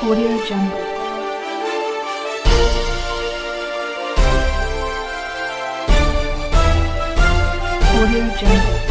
Audio Jungle. Audio Jungle.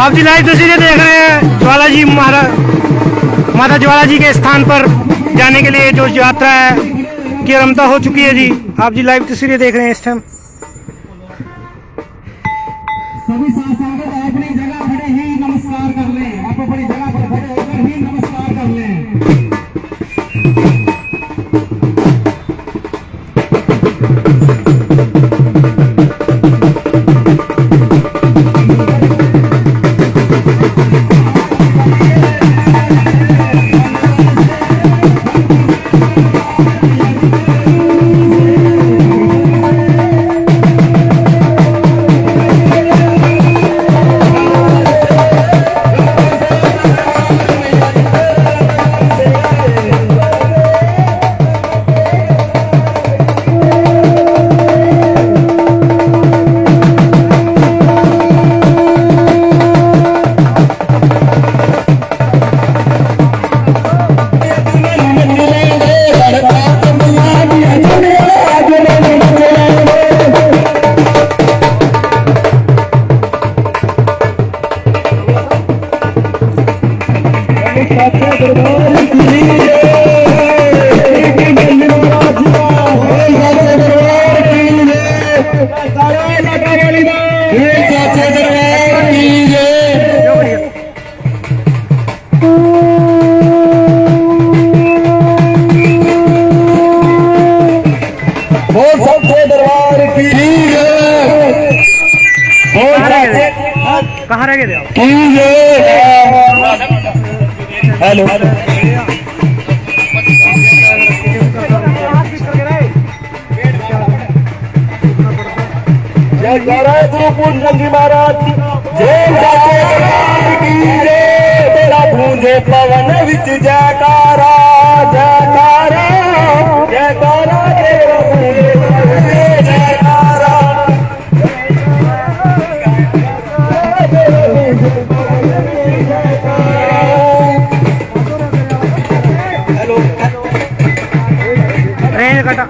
आप जी live तस्वीरें देख रहे हैं ज्वाला जी माता ज्वाला जी के स्थान पर जाने के लिए जो यात्रा है की आरंभता हो चुकी है जी। आप जी लाइव तस्वीरें देख रहे हैं इस टाइम। सभी संस्थागत अपनी जगह खड़े ही नमस्कार कर लें। आप अपनी जगह पर खड़े होकर ही नमस्कार कर लें। कहाँ रह गए थे आप? हेलो जय गुरुकुल जंगी महाराज तेरा गूंजे पवन विच जयकारा जयकारा जयकारा तेरा गूंजे जयकारा। रेंज कटा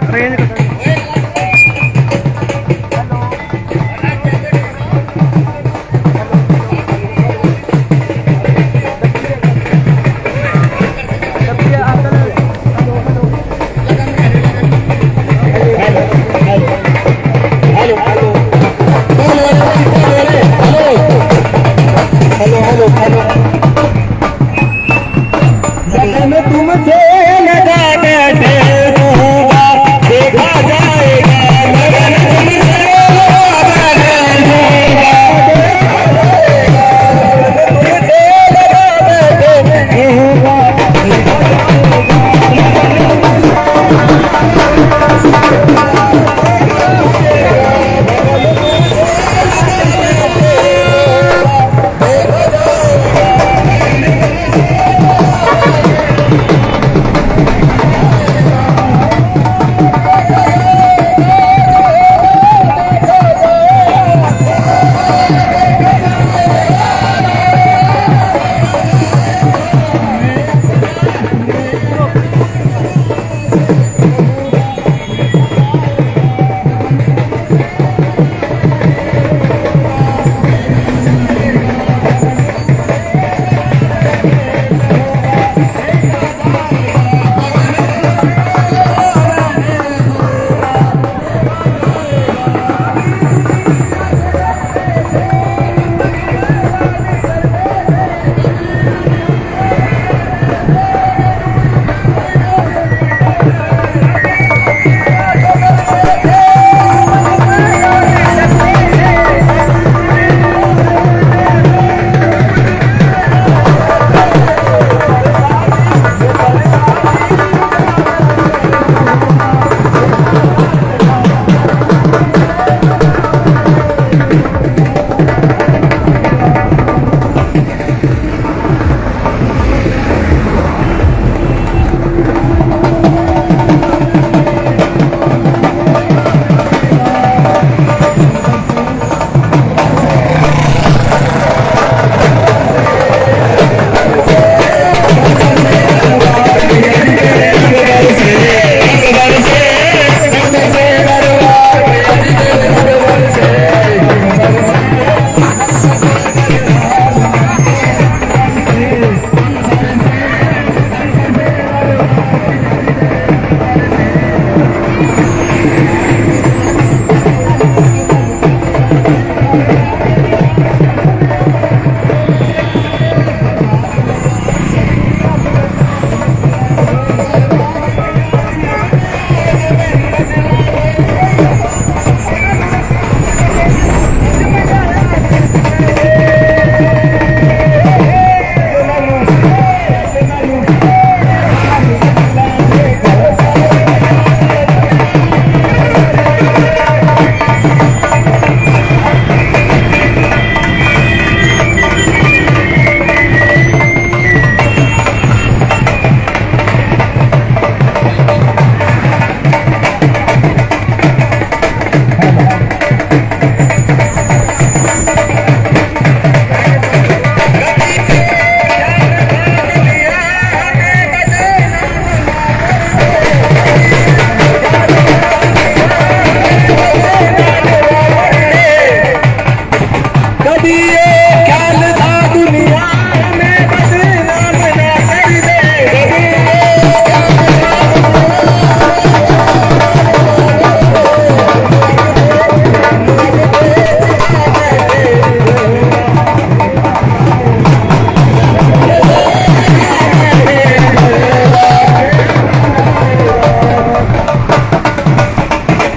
दिए ख्याल था दुनिया में बस नाम ना कर दे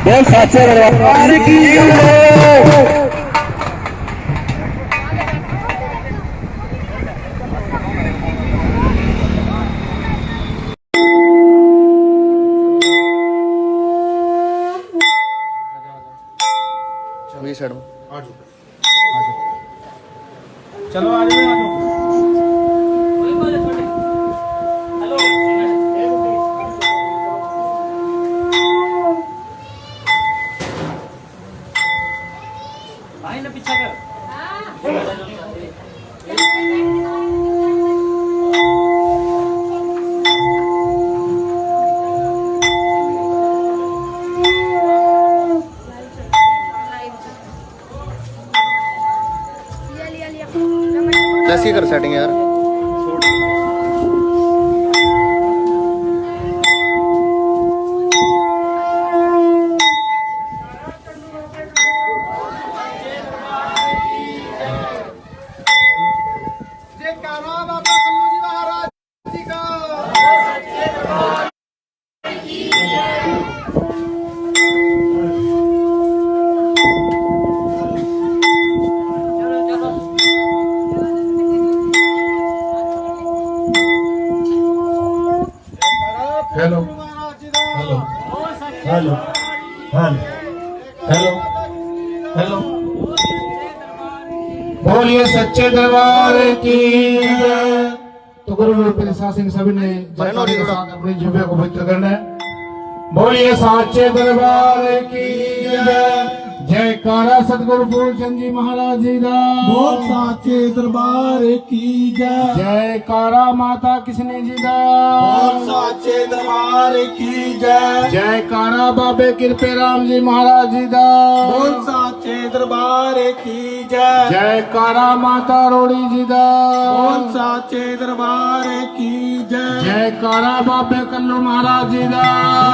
बोल साचे दरबार की साइड में चलो आ जाओ भाई ना पीछा कर कैसी कर सेटिंग यार hello hello hello hello hello hello बोलिए सच्चे दरबार की जय। तो गुरु मेरे शासन सभी ने अपनी जिब्बे को पवित्र करना है। बोलिए सच्चे दरबार की जय। जयकारा सतगुरु फूलचंद जी महाराज जी का बोल साचे दरबार की जय। जयकारा माता किशनी जी का बोल साचे दरबार की जय। जयकारा बाबे कृपे राम जी महाराज जी का बोल साचे दरबार की जय। जयकारा माता रोड़ी जी का बोल साचे दरबार की जय। जयकारा बाबे कल्लू महाराज जी का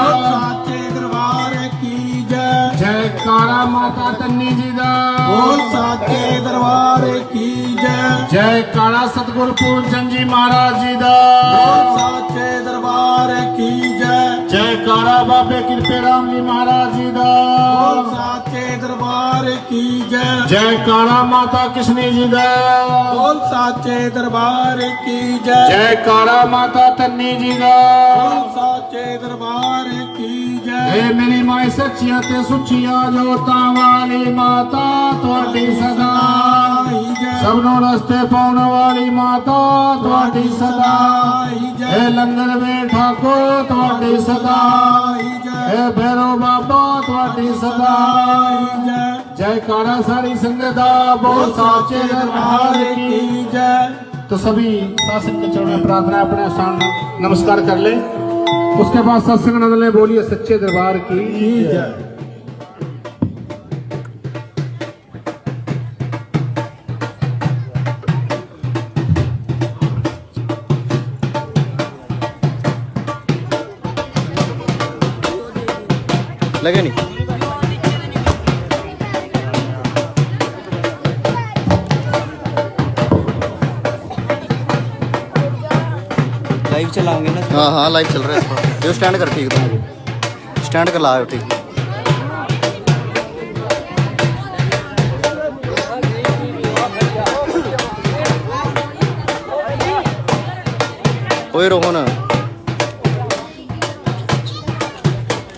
बोल साचे दरबार की जय। जयकारा माता तन्नी जी का बोल साचे दरबार की जय। जयकारा सतगुरु फूलचंद जी महाराज जी का बोल साचे दरबार की जय। जयकारा बाबे कृपे राम जी महाराज जी का बोल साचे दरबार की जय। जयकारा माता किशनी जी का बोल साचे दरबार की जय। जयकारा माता तन्नी जी का बोल साचे दरबार की जय। हे मेरी माई सच्चिया ते सुचिया जोता वाली माता तुहाडी सदा सबनों रस्ते पाउण वाली माता तुहाडी सदा। हे लंगर में ठाको तुहाडी सदा। हे भैरो बाबा तुहाडी सदा। जयकारा सारी संगत बोल साचे दरबार की जय। तो सभी शासन के चरणों में प्रार्थना अपने स्थान नमस्कार कर ले। उसके बाद सत्संग नदले बोलिए सच्चे दरबार की जय। लगे नहीं लाइव चलाओगे ना? हाँ हाँ लाइव चल रहा है। ये स्टैंड कर ठीक तो स्टैंड कर लाओ ठीक। कोई रोको ना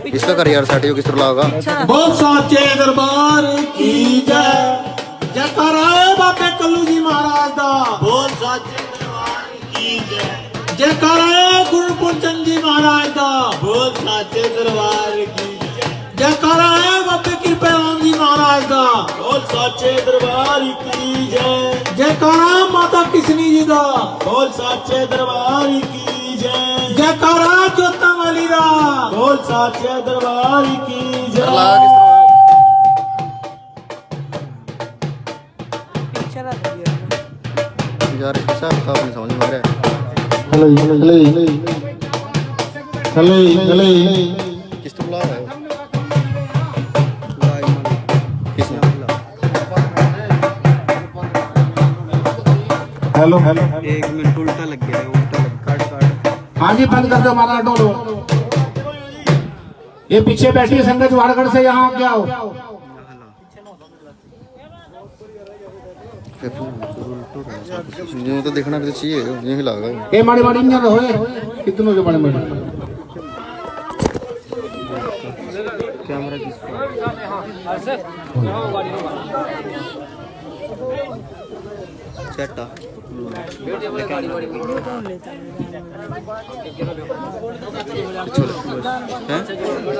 इसका कर यार साटियो किस तरह होगा। बोल साचे दरबार की जय। जयकारा बाबे कल्लू जी महाराज दा बोल साचे दरबार की जय। जयकारा गुरु फूलचंद जी महाराज दा बोल साचे दरबार की जय। जयकारा बाबे कृपे राम जी महाराज दा बोल साचे दरबार की जय। जयकारा माता किशनी जी दा बोल साचे दरबार की जय। जयकारा जोता वाली दा बोल साचे दरबार की जय। यार हिसाब का नहीं समझ में आ रहा है। किस तो बुला रहा है? किसने? हेलो 1 मिनट उल्टा लग गया है, उल्टा लग काट। हाँ जी, बंद कर दो हमारा डोलो। ये पीछे बैठी संगत वाड़गढ़ से यहाँ क्या हो? यूं तो देखना भी तो चाहिए, यूं ही लगा। ये माड़ी माड़ी इंजन होए कितनों के माड़ी माड़ी कैमरा किसका? चटा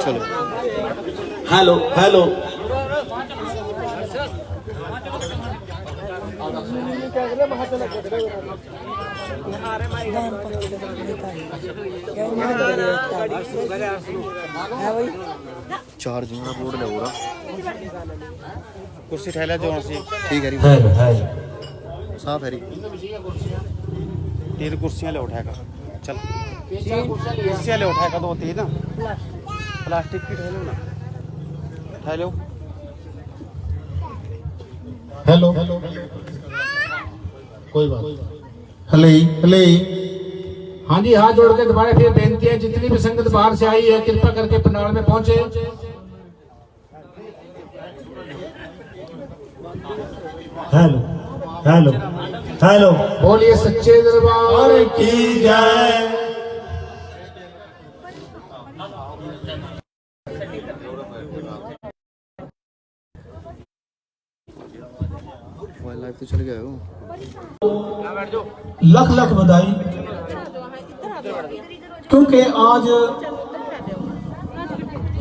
चलो। हेलो हेलो चार्जिंग का बोर्ड ले पूरा। कुर्सी ठहला जो से ठीक है री साफ है री। 3 कुर्सियां ले उठाएगा। चल कुर्सियां ले उठाएगा 2-3 ना, प्लास्टिक की ठहलो ना, ठहलो। हेलो कोई बात। हेलो हेलो हाँ जी, हाथ जोड़ के दोबारा फिर बेनती है, जितनी भी संगत बाहर से आई है कृपया करके पंडाल में पहुंचे। हेलो हेलो हेलो, बोलिए सच्चे दरबार की जय। लाइव तो चल गया हो। लख लख बधाई, क्योंकि आज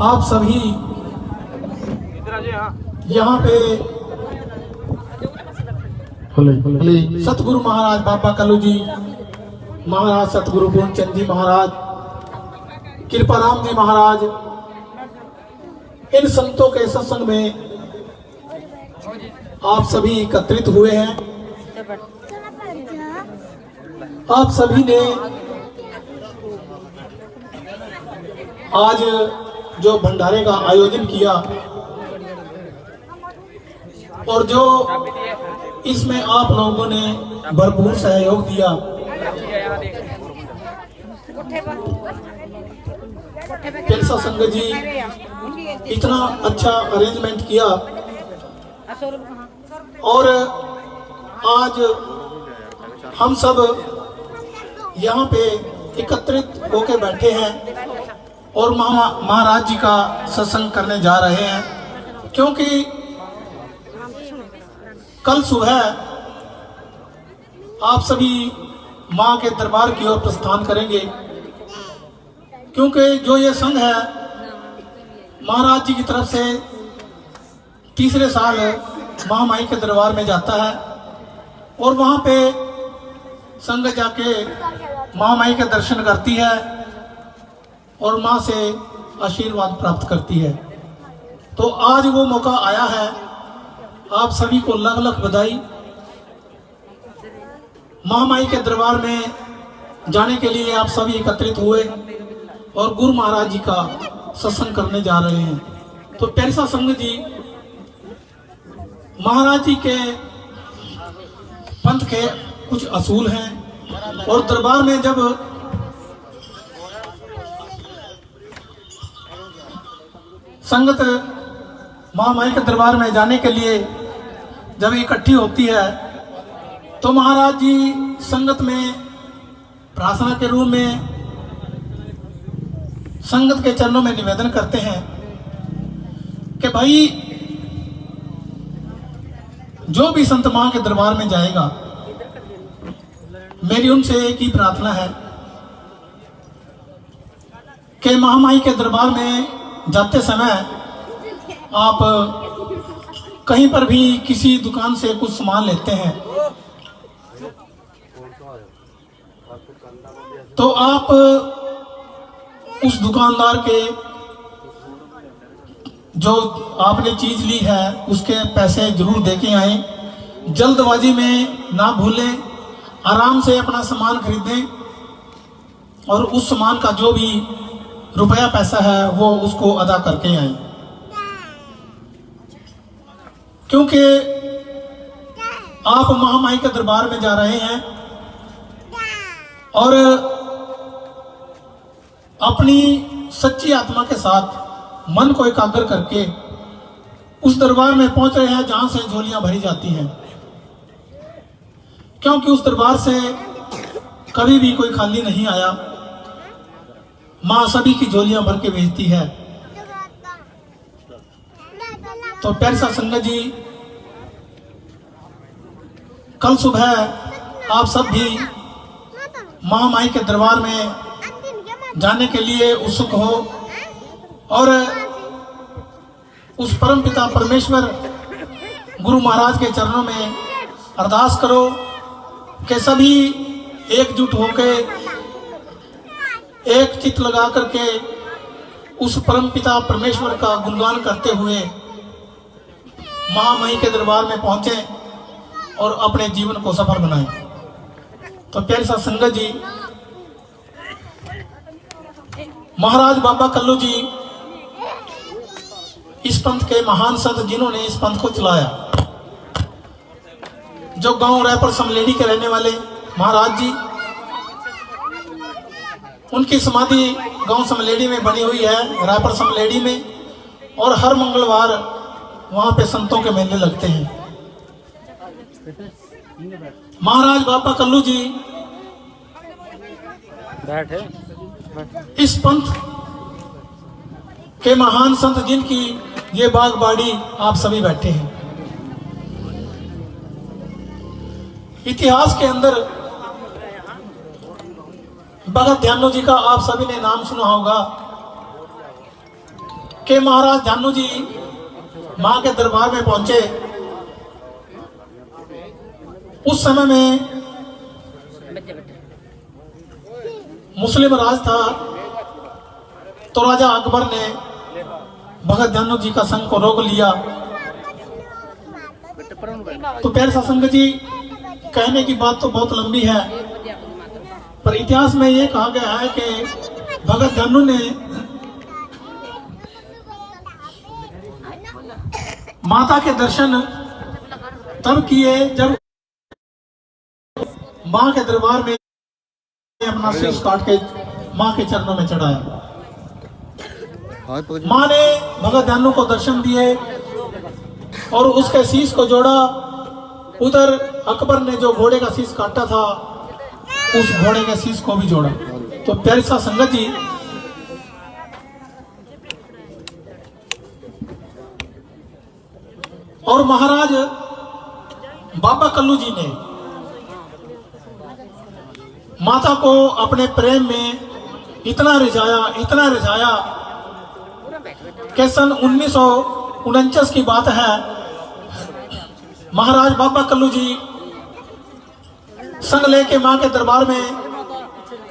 आप सभी यहाँ पे सतगुरु महाराज बाबा कलू जी महाराज, सतगुरु पूर्णचंद जी महाराज, कृपाराम जी महाराज, इन संतों के सत्संग में आप सभी एकत्रित हुए हैं। आप सभी ने आज जो भंडारे का आयोजन किया और जो इसमें आप लोगों ने भरपूर सहयोग दिया, पेलसा संघ जी इतना अच्छा अरेंजमेंट किया और आज हम सब यहाँ पे एकत्रित होकर बैठे हैं और महाराज जी का सत्संग करने जा रहे हैं, क्योंकि कल सुबह आप सभी माँ के दरबार की ओर प्रस्थान करेंगे, क्योंकि जो ये संघ है महाराज जी की तरफ से तीसरे साल महामाई के दरबार में जाता है और वहाँ पे संघ जाके महामाई के दर्शन करती है और माँ से आशीर्वाद प्राप्त करती है। तो आज वो मौका आया है, आप सभी को लख लख बधाई। महामाई के दरबार में जाने के लिए आप सभी एकत्रित हुए और गुरु महाराज जी का सत्संग करने जा रहे हैं। तो पेलसा संघ जी महाराज जी के पंथ के कुछ असूल हैं और दरबार में जब संगत महामाई के दरबार में जाने के लिए जब इकट्ठी होती है तो महाराज जी संगत में प्रार्थना के रूप में संगत के चरणों में निवेदन करते हैं कि भाई जो भी संत मां के दरबार में जाएगा, मेरी उनसे एक ही प्रार्थना है कि महामाई के दरबार में जाते समय आप कहीं पर भी किसी दुकान से कुछ सामान लेते हैं तो आप उस दुकानदार के जो आपने चीज ली है उसके पैसे जरूर देके आए, जल्दबाजी में ना भूलें, आराम से अपना सामान खरीदें और उस सामान का जो भी रुपया पैसा है वो उसको अदा करके आए, क्योंकि आप महामाई के दरबार में जा रहे हैं और अपनी सच्ची आत्मा के साथ मन को एकाग्र करके उस दरबार में पहुंच रहे हैं जहां से झोलियां भरी जाती हैं, क्योंकि उस दरबार से कभी भी कोई खाली नहीं आया। मां सभी की झोलियां भर के भेजती है। तो प्यारी साध संगत जी, कल सुबह आप सब भी महामाई के दरबार में जाने के लिए उत्सुक हो और उस परम पिता परमेश्वर गुरु महाराज के चरणों में अरदास करो कि सभी एकजुट होकर एक चित्त लगा करके उस परम पिता परमेश्वर का गुणगान करते हुए महामाई के दरबार में पहुंचे और अपने जीवन को सफल बनाएं। तो प्यारी साध संगत जी, महाराज बाबा कल्लू जी इस पंथ के महान संत जिन्होंने इस पंथ को चलाया, जो गांव रायपुर समलेडी के रहने वाले महाराज जी, उनकी समाधि गांव समलेडी में बनी हुई है, रायपुर समलेडी में, और हर मंगलवार वहां पे संतों के मेले लगते हैं। महाराज बाबा कल्लू जी इस पंथ के महान संत जिनकी ये बाग बाड़ी आप सभी बैठे हैं। इतिहास के अंदर भगत ध्यानो जी का आप सभी ने नाम सुना होगा कि महाराज ध्यानो जी मां के दरबार में पहुंचे। उस समय में मुस्लिम राज था, तो राजा अकबर ने भगत ध्यानो जी का संघ को रोक लिया। तो प्यारे साध संगत जी, कहने की बात तो बहुत लंबी है, पर इतिहास में ये कहा गया है कि भगत ध्यानो ने माता के दर्शन तब किए जब मां के दरबार में अपना शीश काट के मां के चरणों में चढ़ाया। मां ने भगत ध्यानो को दर्शन दिए और उसके शीश को जोड़ा। उधर अकबर ने जो घोड़े का शीश काटा था, उस घोड़े के शीश को भी जोड़ा। तो प्यारी साध संगत जी, और महाराज बाबा कल्लू जी ने माता को अपने प्रेम में इतना रिझाया कि सन 1949 की बात है, महाराज बाबा कल्लू जी संग लेके मां के दरबार में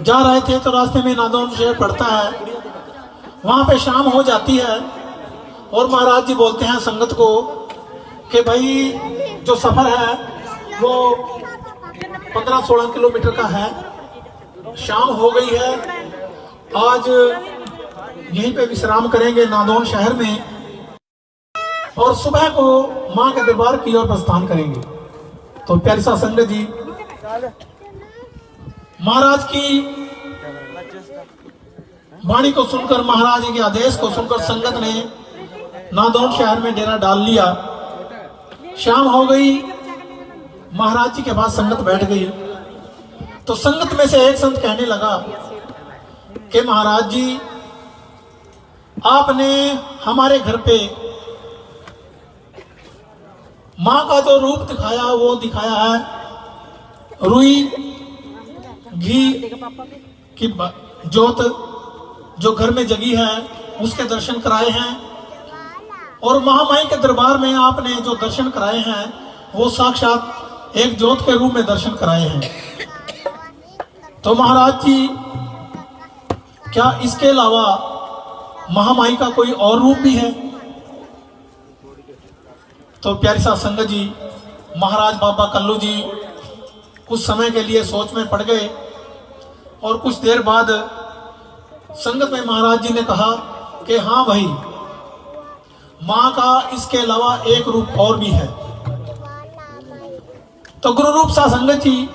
जा रहे थे। तो रास्ते में नादौन शहर पड़ता है, वहां पे शाम हो जाती है और महाराज जी बोलते हैं संगत को कि भाई जो सफर है वो 15-16 किलोमीटर का है, शाम हो गई है, आज यहीं पे विश्राम करेंगे नादौन शहर में और सुबह को मां के दरबार की ओर प्रस्थान करेंगे। तो प्यारी साध संगत जी, महाराज की वाणी को सुनकर, महाराज के आदेश को सुनकर संगत ने नादौन शहर में डेरा डाल लिया। शाम हो गई, महाराज जी के पास संगत बैठ गई। तो संगत में से एक संत कहने लगा कि महाराज जी, आपने हमारे घर पे मां का जो रूप दिखाया वो दिखाया है रुई घी की जोत जो घर में जगी है उसके दर्शन कराए हैं, और महामाई के दरबार में आपने जो दर्शन कराए हैं वो साक्षात एक ज्योत के रूप में दर्शन कराए हैं। तो महाराज जी, क्या इसके अलावा महामाई का कोई और रूप भी है? तो प्यारी साध संगत जी, महाराज बाबा कल्लू जी कुछ समय के लिए सोच में पड़ गए और कुछ देर बाद संगत में महाराज जी ने कहा कि हाँ भाई, माँ का इसके अलावा एक रूप और भी है। तो गुरु रूप सा संगत जी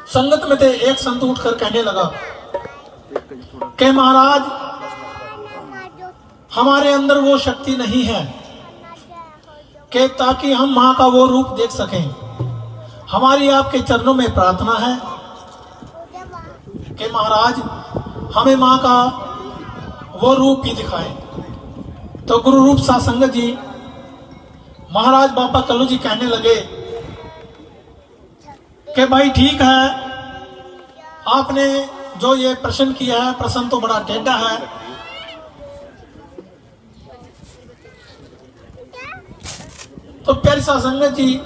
संगत में थे, एक संत उठकर कहने लगा कि महाराज, हमारे अंदर वो शक्ति नहीं है कि ताकि हम माँ का वो रूप देख सकें। हमारी आपके चरणों में प्रार्थना है कि महाराज हमें माँ का वो रूप भी दिखाएं। तो गुरु रूप सा संगत जी महाराज बाबा कल्लू जी कहने लगे कि भाई ठीक है, आपने जो ये प्रश्न किया है, प्रश्न तो बड़ा टेढ़ा है। तो प्यारी सा संगत जी,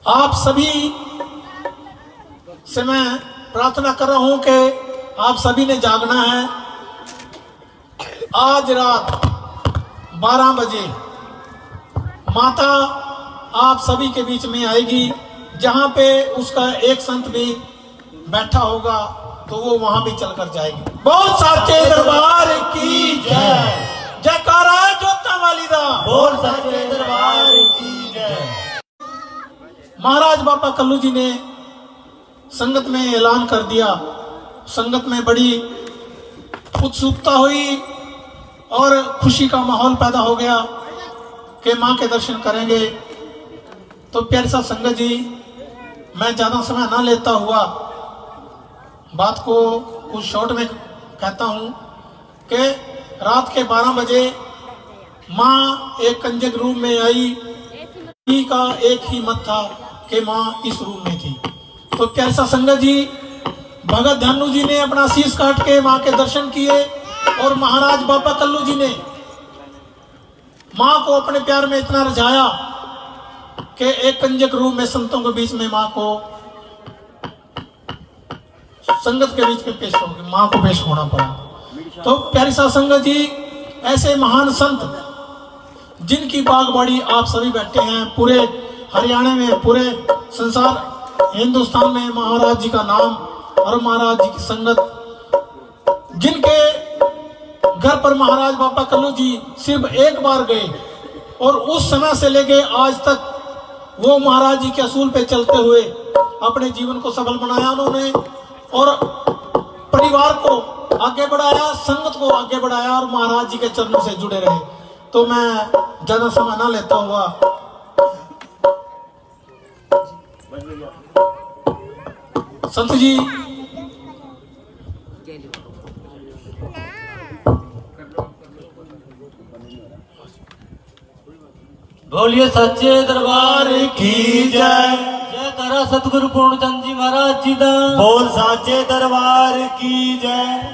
आप सभी से मैं प्रार्थना कर रहा हूं कि आप सभी ने जागना है। आज रात 12 बजे माता आप सभी के बीच में आएगी, जहां पे उसका एक संत भी बैठा होगा तो वो वहां भी चलकर जाएगी। बोल साचे दरबार की जय, जयकारा जोता वाली दा, बोल साचे दरबार की जय। महाराज बाबा कल्लू जी ने संगत में ऐलान कर दिया। संगत में बड़ी उत्सुकता हुई और खुशी का माहौल पैदा हो गया कि मां के दर्शन करेंगे। तो प्यारे सा संगत जी, मैं ज्यादा समय ना लेता हुआ बात को कुछ शॉर्ट में कहता हूं कि रात के 12 बजे मां एक कंजक रूम में आई। का एक ही मत था कि मां इस रूम में थी। तो प्यारे सा संगत जी, भगत ध्यानु जी ने अपना शीश काट के मां के दर्शन किए और महाराज बाबा कल्लू जी ने मां को अपने प्यार में इतना रिझाया कि एक कंजक रूम में संतों के बीच में मां को, संगत के बीच में पेश हो गई, मां को पेश होना पड़ा। तो प्यारी सा संगत जी, ऐसे महान संत जिनकी बागबाड़ी आप सभी बैठे हैं, पूरे हरियाणा में, पूरे संसार हिंदुस्तान में महाराज जी का नाम और महाराज जी की संगत, जिनके घर पर महाराज बाबा कल्लू जी सिर्फ एक बार गए और उस समय से लेके आज तक वो महाराज जी के असूल पे चलते हुए अपने जीवन को सफल बनाया उन्होंने और परिवार को आगे बढ़ाया, संगत को आगे बढ़ाया और महाराज जी के चरणों से जुड़े रहे। तो मैं ज्यादा समय ना लेता हुआ संत जी बोलिए सच्चे दरबार की जय, जय तारा सतगुरु पूर्णचंद जी महाराज जी दा, बोल साचे दरबार की जय।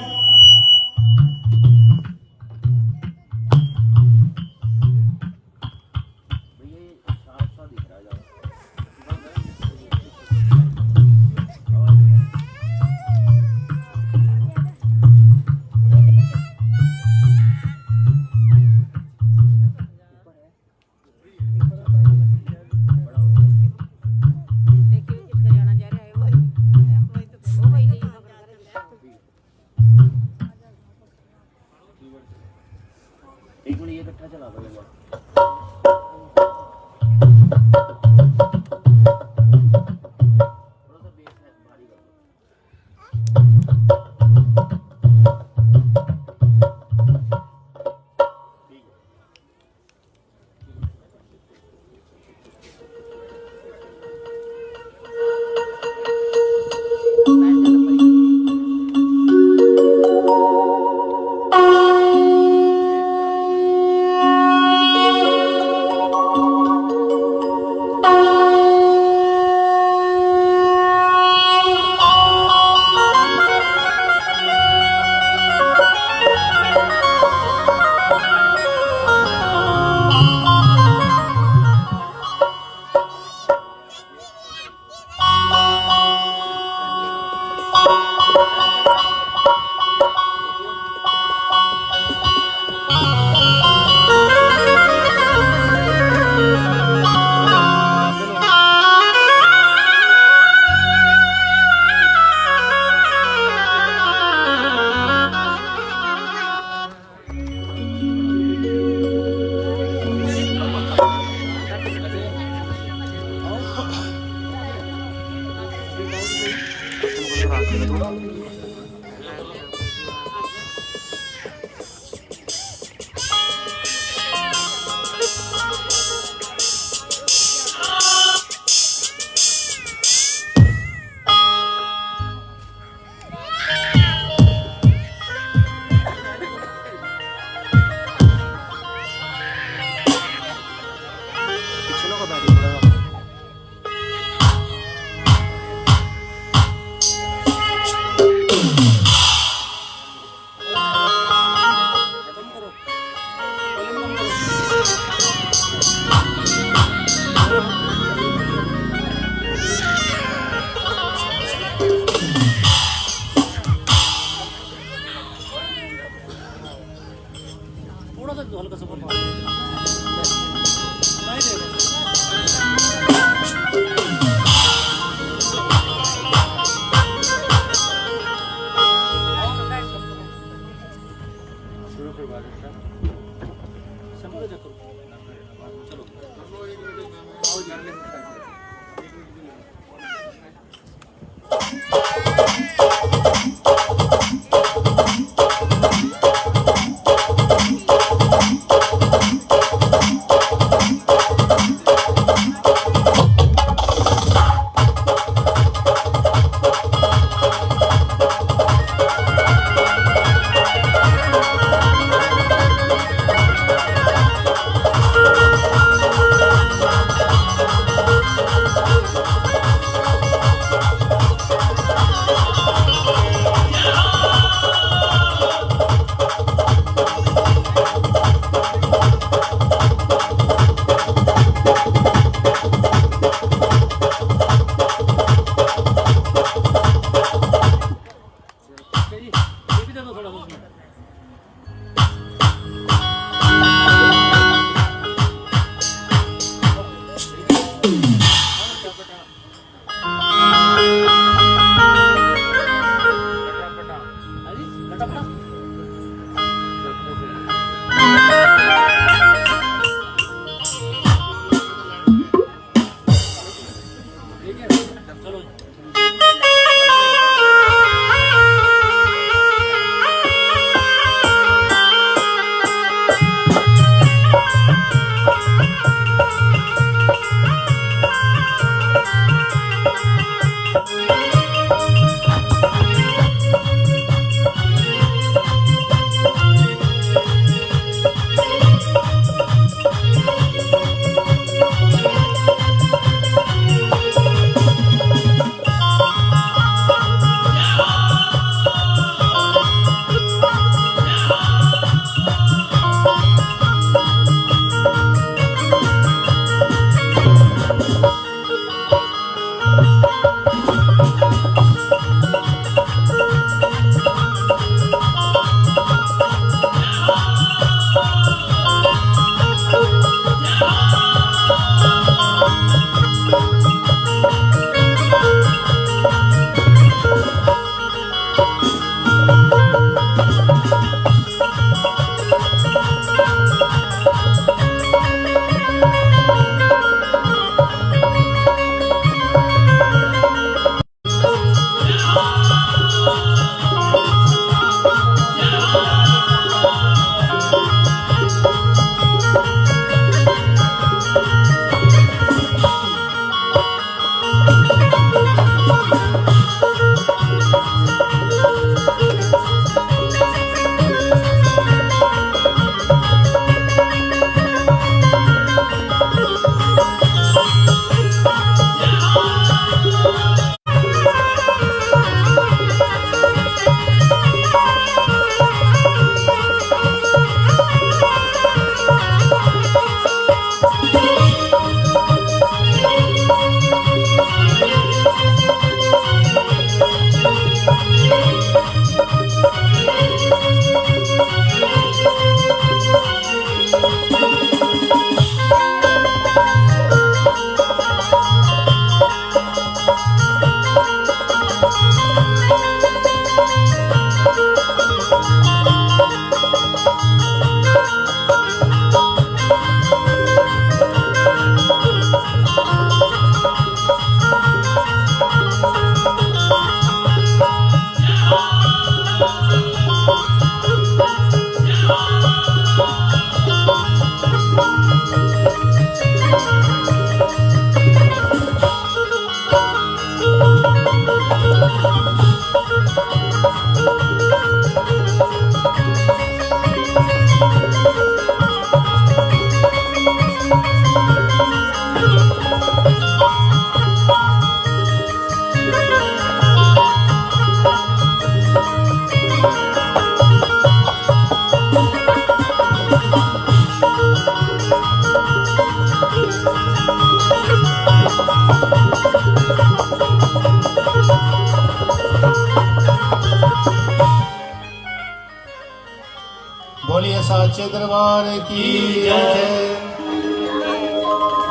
बोलिए साचे दरबार की जय।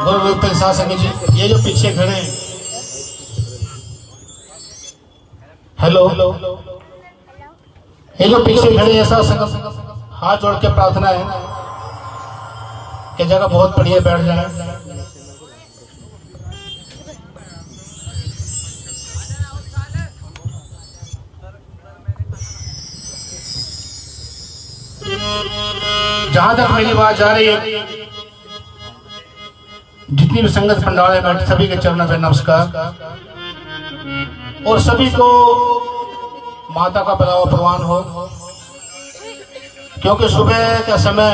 गुरु प्रशासन जी, ये जो पीछे खड़े हैं, हेलो, ये जो पीछे खड़े हैं, ऐसा संगत हाथ जोड़ के प्रार्थना है कि जगह बहुत बढ़िया बैठ जाए। जहां तक मेरी बात जा रही है, जितनी भी संगत पंडाल में बैठे सभी के चरणों में नमस्कार, और सभी को माता का बुलावा प्रवान हो, क्योंकि सुबह का समय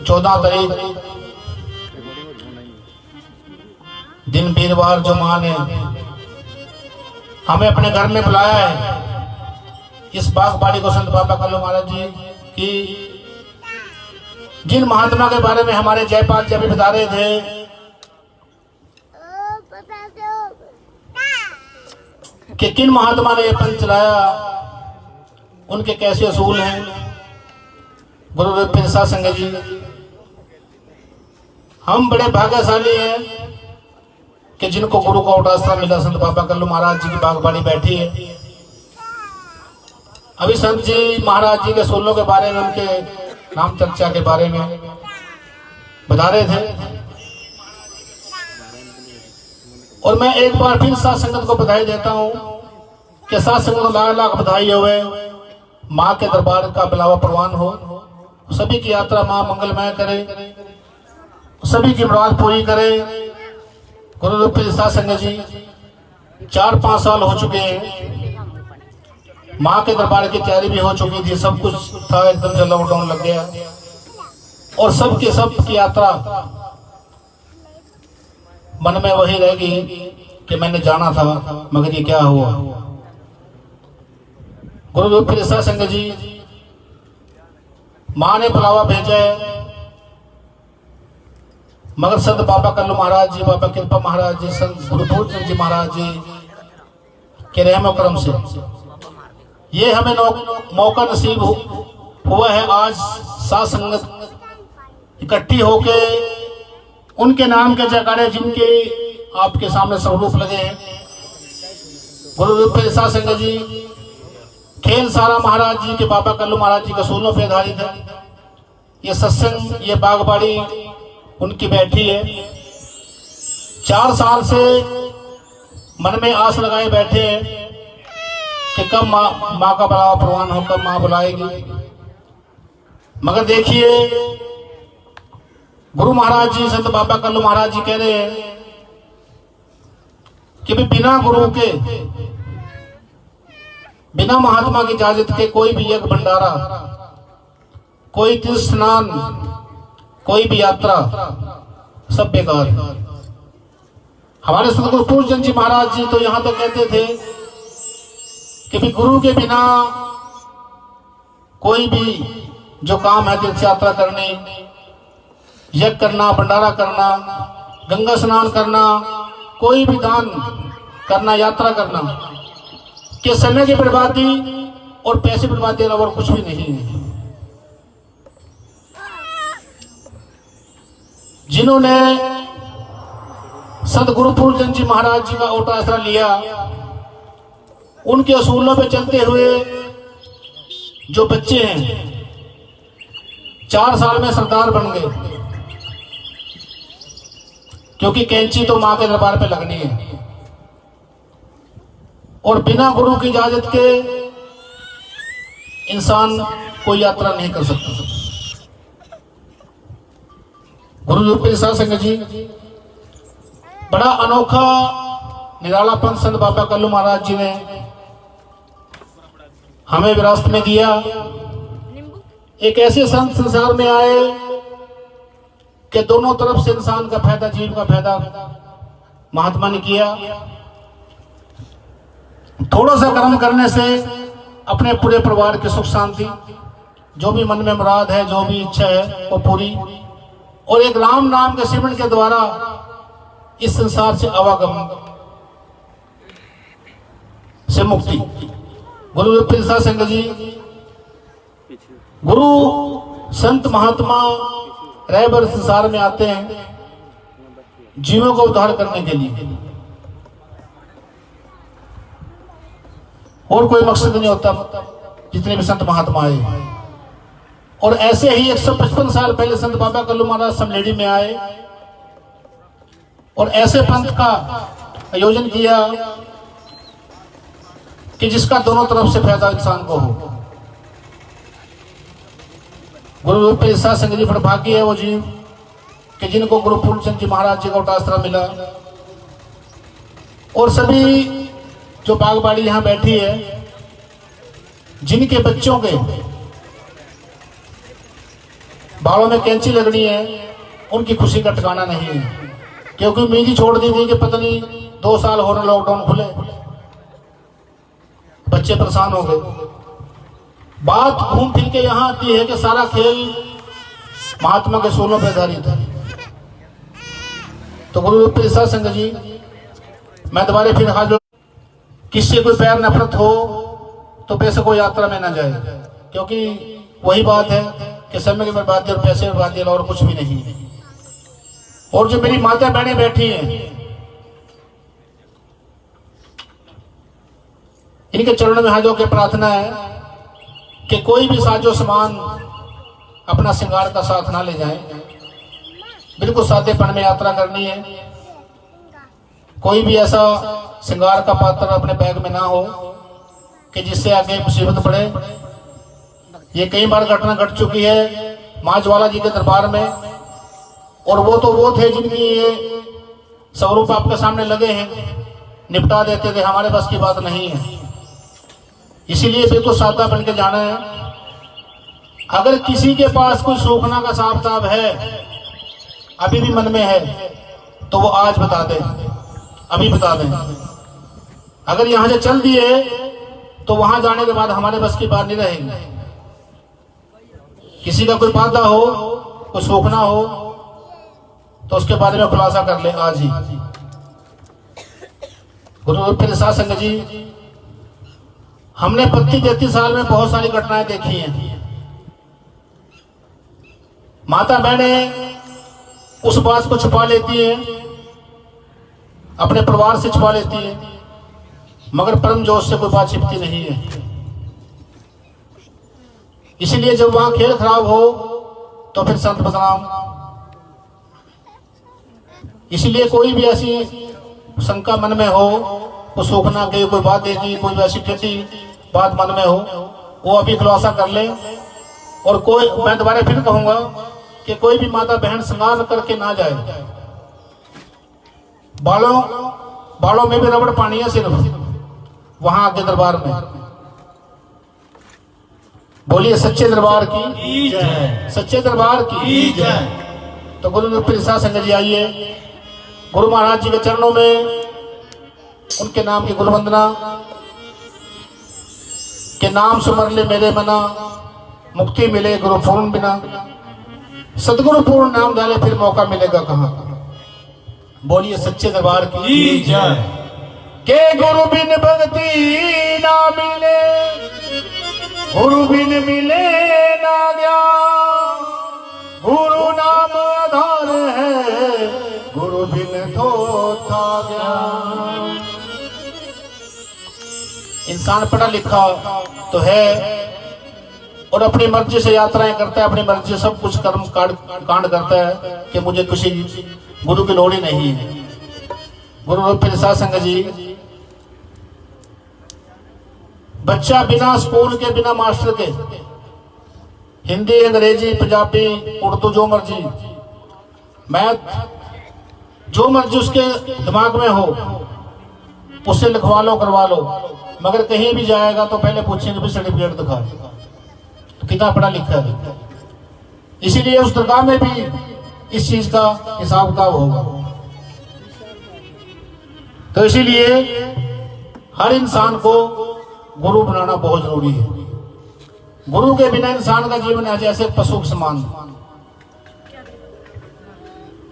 14 तारीख दिन वीरवार जो मां ने हमें अपने घर में बुलाया है, इस बागबाड़ी को संत बाबा कल्लू महाराज जी की जिन महात्मा के बारे में हमारे जयपाल जी अभी बता रहे थे कि किन महात्मा ने ये पंथ चलाया, उनके कैसे असूल हैं। गुरु पिरसा संगत जी, हम बड़े भाग्यशाली हैं कि जिनको गुरु का उठास्ता मिला। संत बाबा कल्लू महाराज जी की बागबाड़ी बैठी है। अभी संत जी महाराज जी के असूलों के बारे में, उनके नाम चर्चा के बारे में बता रहे थे, और मैं एक बार फिर साथ संगत को बधाई देता हूं कि साथ संगत को लाख लाख बधाई हुए। माँ के दरबार का बुलावा प्रवान हो, सभी की यात्रा माँ मंगलमय करे, सभी की मुराद पूरी करे। गुरु साथ संगत जी 4-5 साल हो चुके हैं, माँ के दरबार की तैयारी भी हो चुकी थी, सब कुछ था, एकदम से लॉकडाउन लग गया और सब की यात्रा मन में वही रह गई कि मैंने जाना था, मगर ये क्या हुआ। गुरु पिरसा संगत जी, माँ ने बुलावा भेजा है, मगर संत बाबा कल्लू महाराज जी, बाबा कृपा महाराज जी, संत गुरु पूर्ण जी महाराज जी के रहम करम से ये हमें मौका नसीब हुआ है। आज साथ संगत इकट्ठी होके उनके नाम के जयकारे जिनके आपके सामने स्वरूप लगे हैं। गुरु पिरसा संगत जी, खेल सारा महाराज जी के बाबा कल्लू महाराज जी के असूलों पे आधारित है। ये सत्संग, ये बागबाड़ी उनकी बैठी है। 4 साल से मन में आस लगाए बैठे हैं कि कब माँ का बुलावा प्रवान हो, कब माँ बुलाएगी। मगर देखिए, गुरु महाराज जी, संत बाबा कल्लू महाराज जी कह रहे हैं कि बिना गुरु के, बिना महात्मा की इजाजत के कोई भी यज्ञ भंडारा, कोई तीर्थ स्नान, कोई भी यात्रा सब बेकार है। हमारे सतगुरु पूर्ण जी महाराज जी तो यहां तक कहते थे कि भी गुरु के बिना कोई भी जो काम है, तीर्थ यात्रा करनी, यज्ञ करना, भंडारा करना, गंगा स्नान करना, कोई भी दान करना, यात्रा करना, के समय की बर्बादी और पैसे बर्बादी और कुछ भी नहीं है। जिन्होंने संत गुरु पूर्ण जी महाराज जी का ओटा आसरा लिया, उनके असूलों पे चलते हुए जो बच्चे हैं 4 साल में सरदार बन गए, क्योंकि कैंची तो मां के दरबार पे लगनी है और बिना गुरु की इजाजत के इंसान कोई यात्रा नहीं कर सकता। गुरु पिरसा संगत जी, बड़ा अनोखा निराला पंथ संत बाबा कल्लू महाराज जी ने हमें विरासत में दिया। एक ऐसे संत संसार में आए कि दोनों तरफ से इंसान का फायदा, जीव का फायदा महात्मा ने किया। थोड़ा सा कर्म करने से अपने पूरे परिवार की सुख शांति, जो भी मन में मुराद है, जो भी इच्छा है, वो पूरी, और एक राम नाम के सिमरन के द्वारा इस संसार से आवागमन से मुक्ति। गुरु पिरसा संगत जी, गुरु संत महात्मा रहबर संसार में आते हैं जीवों को उद्धार करने के लिए, और कोई मकसद नहीं होता। जितने भी संत महात्मा आए, और ऐसे ही 155 साल पहले संत बाबा कल्लू महाराज समलेडी में आए और ऐसे पंथ का आयोजन किया कि जिसका दोनों तरफ से फायदा इंसान को हो। गुरु रूप ऐसा संग जी भाग्य है वो जीव कि जिनको गुरु पूर्णचंद जी महाराज जी का उटास्त्र मिला। और सभी जो बागबाड़ी यहाँ बैठी है, जिनके बच्चों के बालों में कैंची लगनी है, उनकी खुशी का ठिकाना नहीं है। क्योंकि उम्मीद ही छोड़ दी थी कि पता नहीं 2 साल हो रहे लॉकडाउन खुले, बच्चे परेशान हो गए। बात घूम फिर के यहाँ आती है कि सारा खेल महात्मा के सोलों पर आधारित है। तो गुरु रूप ऐसा संग जी, मैं दोबारा फिर हाजिर, किससे कोई प्यार नफरत हो तो पैसे को यात्रा में ना जाए, क्योंकि वही बात है कि समय की बर्बादी और पैसे की बर्बादी और कुछ भी नहीं है। और जो मेरी माता बहनें बैठी हैं, इनके चरणों में हाथों के प्रार्थना है कि कोई भी साजो सामान अपना श्रृंगार का साथ ना ले जाए। बिल्कुल सादेपन में यात्रा करनी है। कोई भी ऐसा श्रृंगार का पात्र अपने बैग में ना हो कि जिससे आगे मुसीबत पड़े। ये कई बार घटना घट चुकी है माँ ज्वाला जी के दरबार में, और वो तो वो थे जिनकी ये स्वरूप आपके सामने लगे हैं, निपटा देते थे। हमारे बस की बात नहीं है, इसीलिए बिल्कुल सादा बन के जाना है। अगर किसी के पास कोई सूखना का हिसाब किताब है, अभी भी मन में है, तो वो आज बता दें, अभी बता दें। अगर यहां से चल दिए तो वहां जाने के बाद हमारे बस की बात नहीं रहेगी। किसी का कोई वादा हो, कोई सूखना हो, तो उसके बारे में खुलासा कर ले आज ही। गुरु रूप ऐसा संग जी, हमने 32-33 साल में बहुत सारी घटनाएं देखी हैं। माता बहनें उस बात को छुपा लेती हैं, अपने परिवार से छुपा लेती हैं, मगर परम जोश से कोई बात छिपती नहीं है। इसीलिए जब वहां खेल खराब हो तो फिर संत बदनाम। इसलिए कोई भी ऐसी शंका मन में हो, को सूखना के कोई बात देखी, कोई ऐसी टेढ़ी बात मन में हो, वो अभी खुलासा कर ले। और कोई, मैं दोबारा फिर कहूंगा कि कोई भी माता बहन श्रृंगार करके ना जाए। बालों में भी रबड़ पानी है सिर्फ वहां आगे दरबार में। बोलिए सच्चे दरबार की जय, सच्चे दरबार की जय। तो गुरु रूप ऐसा संग जी आइए, गुरु महाराज जी के चरणों में उनके नाम की गुरु वंदना के नाम सुमर ले मेरे मना, मुक्ति मिले गुरु पूर्ण बिना। सतगुरु पूर्ण नाम डाले फिर मौका मिलेगा कहाँ। बोलिए सच्चे दरबार की जय। के गुरु बिन भक्ति ना मिले, गुरु बिन मिले ना ज्ञान। गुरु नाम आधार है, गुरु बिन थोथा ज्ञान। इंसान पढ़ा लिखा तो है और अपनी मर्जी से यात्राएं करता है, अपनी मर्जी से सब कुछ कर्म कांड करता है कि मुझे किसी गुरु की लोड़ ही नहीं है। गुरु रूप ऐसा संग जी, बच्चा बिना स्कूल के, बिना मास्टर के, हिंदी, अंग्रेजी, पंजाबी, उर्दू, जो मर्जी, मैथ, जो मर्जी उसके दिमाग में हो उससे लिखवा लो, करवा लो। मगर कहीं भी जाएगा तो पहले पूछेंगे भी सर्टिफिकेट दिखा, तो कितना पढ़ा लिखा है। इसीलिए उस दरगाह में भी इस चीज का हिसाब किताब होगा। तो इसीलिए हर इंसान को गुरु बनाना बहुत जरूरी है। गुरु के बिना इंसान का जीवन है जैसे पशु के समान।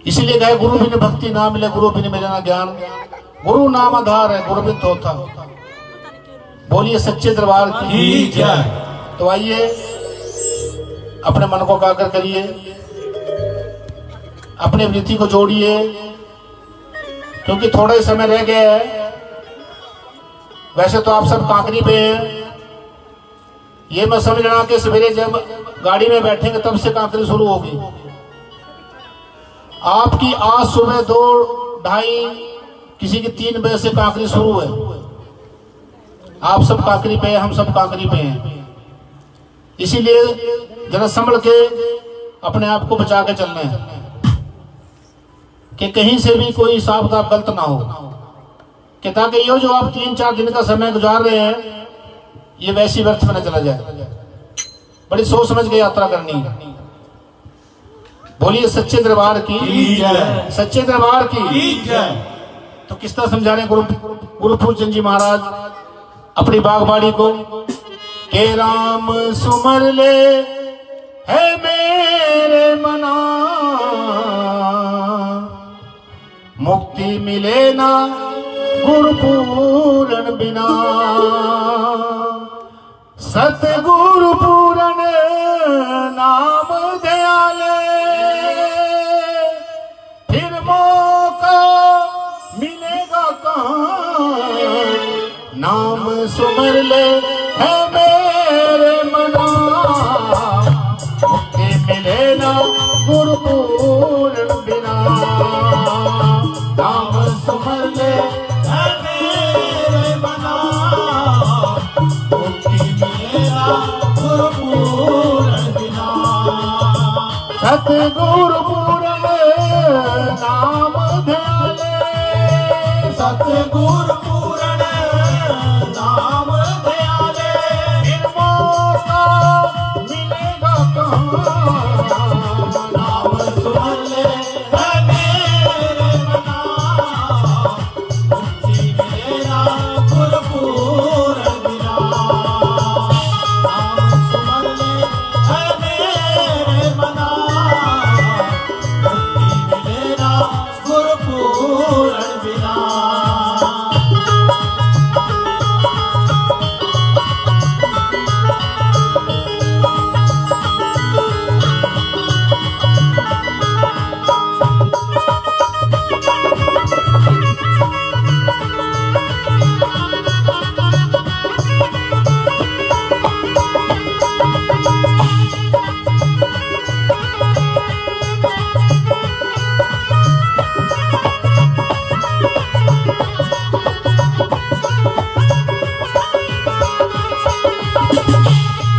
इसीलिए कहे गुरु बिन भक्ति ना मिले, गुरु बिन मिले ना ज्ञान। गुरु नाम आधार है, गुरु बिन थोथा। बोलिए सच्चे दरबार की जय। तो आइए अपने मन को एकाग्र करिए, अपनी वृत्ति को जोड़िए, क्योंकि थोड़ा ही समय रह गया है। वैसे तो आप सब कांकरी पे हैं, ये मैं समझ रहा कि सवेरे जब गाड़ी में बैठेंगे तब से कांकरी शुरू होगी। आपकी आज सुबह 2, 2:30, किसी की 3 बजे से कांकरी शुरू है। आप सब कांकरी पे हैं, हम सब कांकरी पे हैं। इसीलिए जरा संभल के अपने आप को बचा के चलना है कि कहीं से भी कोई हिसाब किताब गलत ना हो, कि ताकि ये जो आप 3-4 दिन का समय गुजार रहे हैं ये वैसी व्यर्थ में न चला जाए। बड़ी सोच समझ के यात्रा करनी है। बोलिए सच्चे दरबार की जय, सच्चे दरबार की जय। तो किस तरह समझा रहे गुरु फूलचंद जी महाराज अपनी बागबाड़ी को के राम सुमर ले है मेरे मना, मुक्ति मिले ना गुरु पूरन बिना, सतगुरु पूरन नाम दयाले, फिर मौका मिलेगा कहाँ, नाम सुमर ले है मेरे मना, मुक्ति मिले ना गुरु पूरन बिना, नाम सुमर ले है मेरे मना, मुक्ति मिले ना गुरु पूरन बिना, सतगुरु पूरन नाम ध्याले, सतगुरु पूरन नाम ध्याले, फिर मौका मिलेगा कहाँ, नाम सुन ले है मेरे मना, मुक्ति मिलेगा गुरु पूरन बिना, नाम सुन ले है मेरे मना, मुक्ति मिलेगा गुरु पूरन बिना।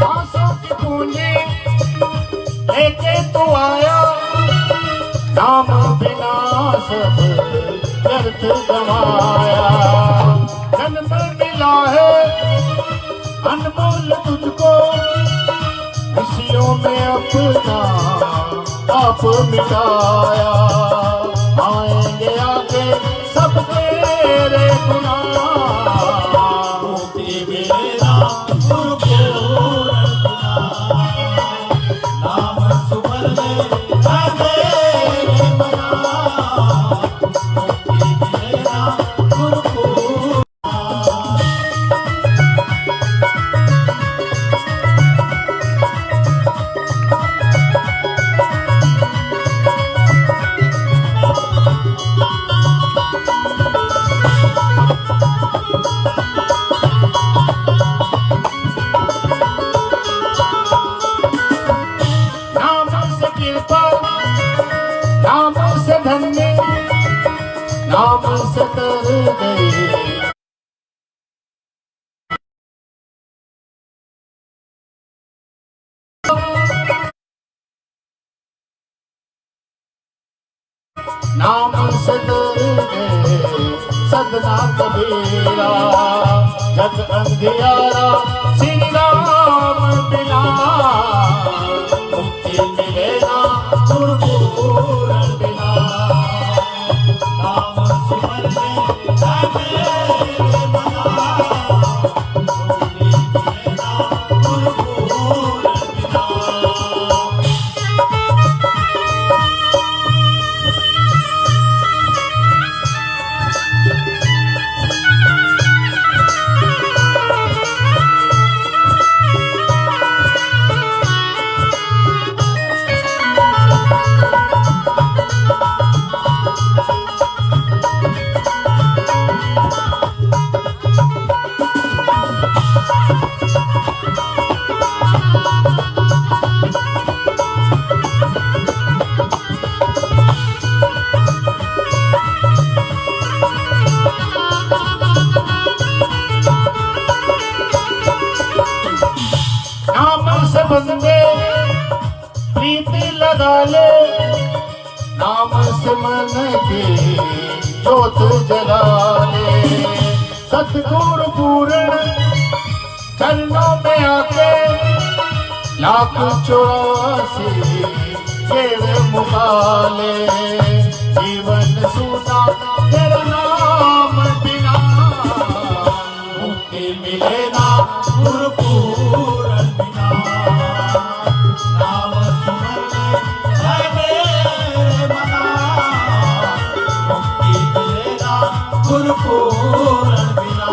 आंसू की पूंजी लेके तू आया, नाम बिना सब व्यर्थ गवाया, जन्म मिला है अनमोल तुझको, खुशियों में अपना आप मिटाया, आएंगे आगे सब तेरे गुनाह, मुक्ति मिलेगा गुरु पूरन बिना, नाम सुमर ले है मेरे मना, मुक्ति मिलेगा गुरु पूरन। नाम से कृपा, नाम से धन्य, नाम से कर गए, नाम से कर गए सदना कबीरा, जग अंधियारा श्री राम बिना, मुक्ति मिलेगा गुरु पूरन बिना, नाम सुमर ले है मेरे मना, मुक्ति मिलेगा गुरु पूरन बिना। जोत जला ले। सतगुरु पूर्ण चरणों में आके 1,84 केर मुकाले। जीवन सूना तेरा नाम बिना मुक्ति मिले ना गुरु पूरन बिना। नाम सुमर है मेरे मना मुक्ति मिले ना गुरु पूरन बिना।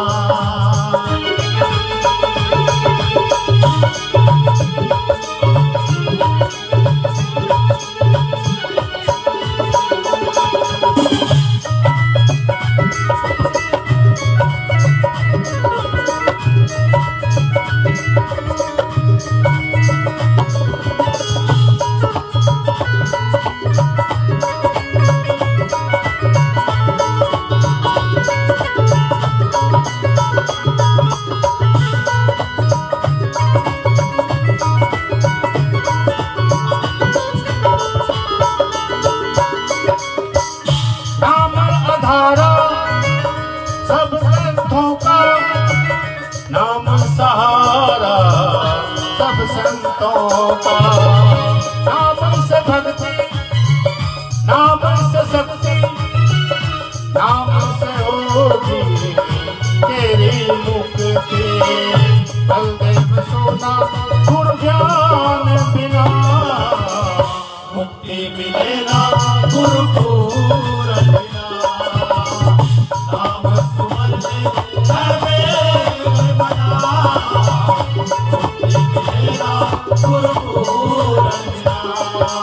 सब संतों का नाम सहारा, सब संतों का नाम से भक्ति, नाम से शक्ति, नाम से होगी तेरी मुक्ति। बलदेव सोना गुरु ज्ञान बिना मुक्ति मिलेगा गुरु पूरन बिना। नाम सुमर है मेरे मना मुक्ति मिलेगा गुरु पूरन बिना।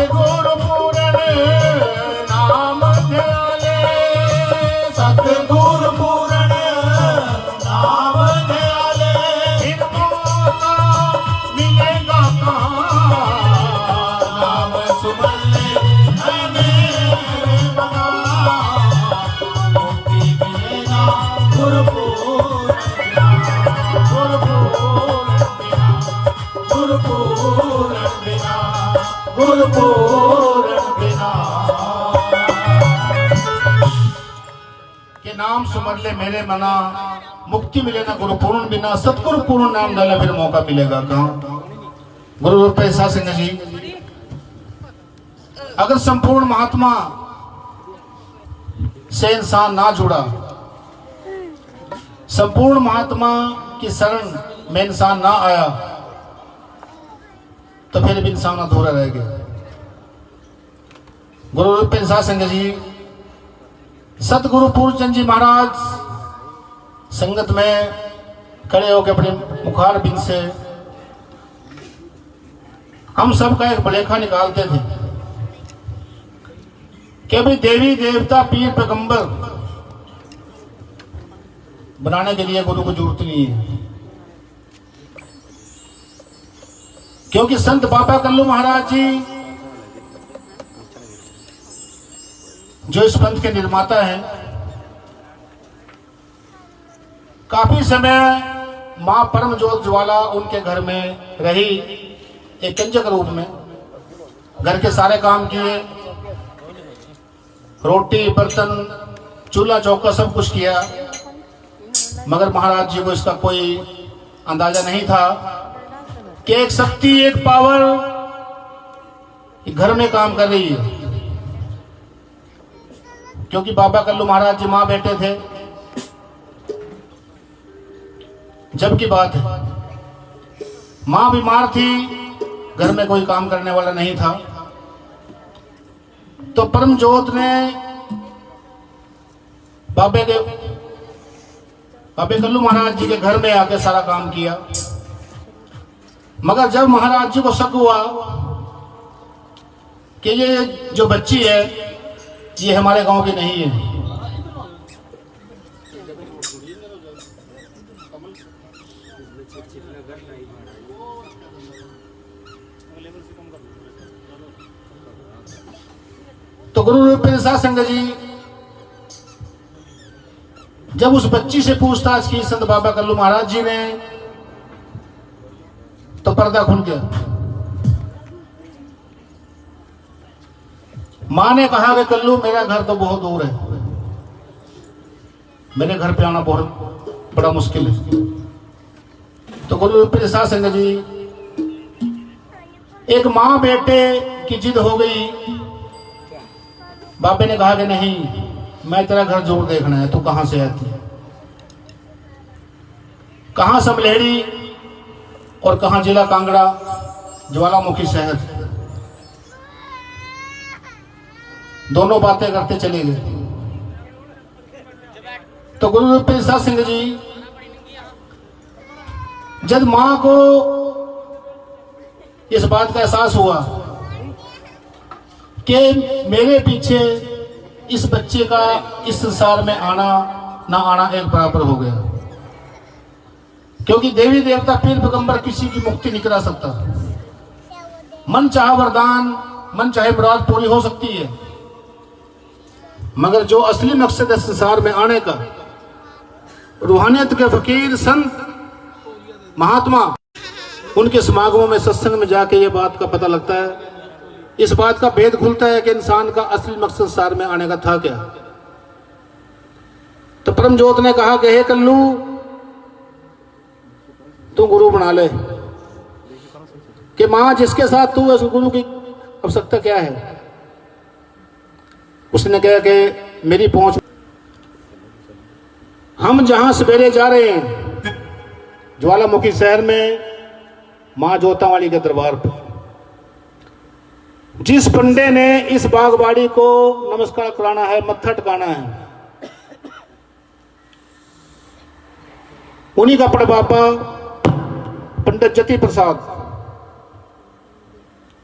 सतगुरु पूरन नाम ध्याले, सतगुरु पूरन नाम ध्याले। इनको का मिलेगा कहाँ, नाम सुमर है मेरे मना मुक्ति मिलेगा गुरु पूरन बिना। गुरु पूरन बिना, गुरु पूरन बिना, गुरु पूरन बिना। के नाम सुमर ले मेरे मना मुक्ति मिले ना गुरु पूर्ण बिना। सतगुरु पूर्ण नाम डाले फिर मौका मिलेगा कहाँ। गुरु रूप ऐसा सिंह जी, अगर संपूर्ण महात्मा से इंसान ना जुड़ा, संपूर्ण महात्मा की शरण में इंसान ना आया, तो फिर भी इंसान अधूरा रह गया। गुरु रूप ऐसा सिंह जी, सतगुरु पूर्णचंद जी महाराज संगत में खड़े होकर अपने मुखार बिंद से हम सबका एक बलेखा निकालते थे कि भाई देवी देवता पीर पैगंबर बनाने के लिए गुरु को जरूरत नहीं है, क्योंकि संत बाबा कल्लू महाराज जी जो इस पंथ के निर्माता हैं, काफी समय मां परम ज्योत ज्वाला उनके घर में रही एक कंजक रूप में। घर के सारे काम किए, रोटी बर्तन चूल्हा चौका सब कुछ किया, मगर महाराज जी को इसका कोई अंदाजा नहीं था कि एक शक्ति, एक पावर घर में काम कर रही है। क्योंकि बाबा कल्लू महाराज जी मां बैठे थे, जब की बात है मां बीमार थी, घर में कोई काम करने वाला नहीं था, तो परम ज्योत ने बाबे कल्लू महाराज जी के घर में आके सारा काम किया। मगर जब महाराज जी को शक हुआ कि ये जो बच्ची है ये हमारे गांव की नहीं है, तो गुरु रूप संग जी जब उस बच्ची से पूछताछ की संत बाबा कल्लू महाराज जी ने, तो पर्दा खुल गया। माँ ने कहा कि कल्लू मेरा घर तो बहुत दूर है, मेरे घर पे आना बहुत बड़ा मुश्किल है। तो गुरु प्रसाद सिंह जी, एक माँ बेटे की जिद हो गई। बाबे ने कहा कि नहीं, मैं तेरा घर जरूर देखना है, तू कहां से आती है, कहां समलेड़ी और कहां जिला कांगड़ा, ज्वालामुखी शहर। दोनों बातें करते चले गए। तो गुरु प्रसाद सिंह जी, जब मां को इस बात का एहसास हुआ कि मेरे पीछे इस बच्चे का इस संसार में आना ना आना एक बराबर हो गया, क्योंकि देवी देवता पीर पैगंबर किसी की मुक्ति नहीं करा सकता। मन चाहे वरदान, मन चाहे मुराद पूरी हो सकती है, मगर जो असली मकसद है संसार में आने का, रूहानियत के फकीर संत महात्मा, उनके समागमों में सत्संग में जाके ये बात का पता लगता है, इस बात का भेद खुलता है कि इंसान का असली मकसद संसार में आने का था क्या। तो परम ज्योत ने कहा कि हे कल्लू, तू गुरु बना ले, कि मां जिसके साथ तू है उस गुरु की आवश्यकता क्या है। उसने कहा कि मेरी पहुंच, हम जहां सवेरे जा रहे हैं ज्वालामुखी शहर में मां जोता वाली के दरबार पर, जिस पंडे ने इस बागवाड़ी को नमस्कार कराना है, मत्था टिकाना है, उन्हीं का पड़बापा पंडित जति प्रसाद,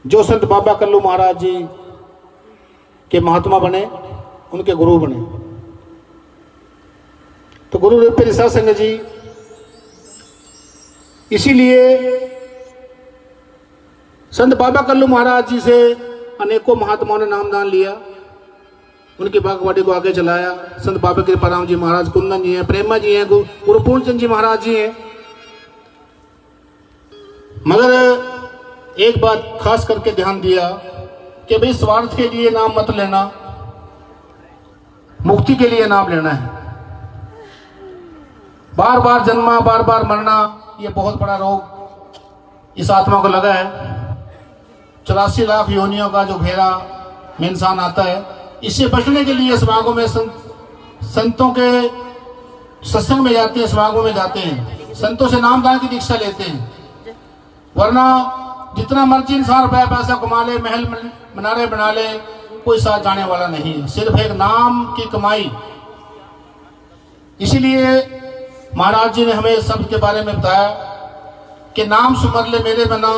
जो संत बाबा कल्लू महाराज जी के महात्मा बने, उनके गुरु बने। तो गुरु प्रसाद सिंह जी, इसीलिए संत बाबा कल्लू महाराज जी से अनेकों महात्माओं ने नामदान लिया, उनकी बागवाड़ी को आगे चलाया। संत बाबा कृपाराम जी महाराज, कुंदन जी हैं, प्रेमा जी हैं, गुरु पूर्णचंद जी महाराज जी हैं। मगर एक बात खास करके ध्यान दिया कि भाई स्वार्थ के लिए नाम मत लेना, मुक्ति के लिए नाम लेना है। बार बार जन्मा, बार बार मरना, ये बहुत बड़ा रोग इस आत्मा को लगा है। 84 लाख योनियों का जो घेरा में इंसान आता है, इससे बचने के लिए समागमों में संतों के सत्संग में जाते हैं, समागमों में जाते हैं, संतों से नामदान की दीक्षा लेते हैं। वरना जितना मर्जी इंसान रुपया पैसा कमा ले, महल मनारे बना ले, कोई साथ जाने वाला नहीं है, सिर्फ एक नाम की कमाई। इसीलिए महाराज जी ने हमें सब के बारे में बताया कि नाम सुमर ले मेरे बिना,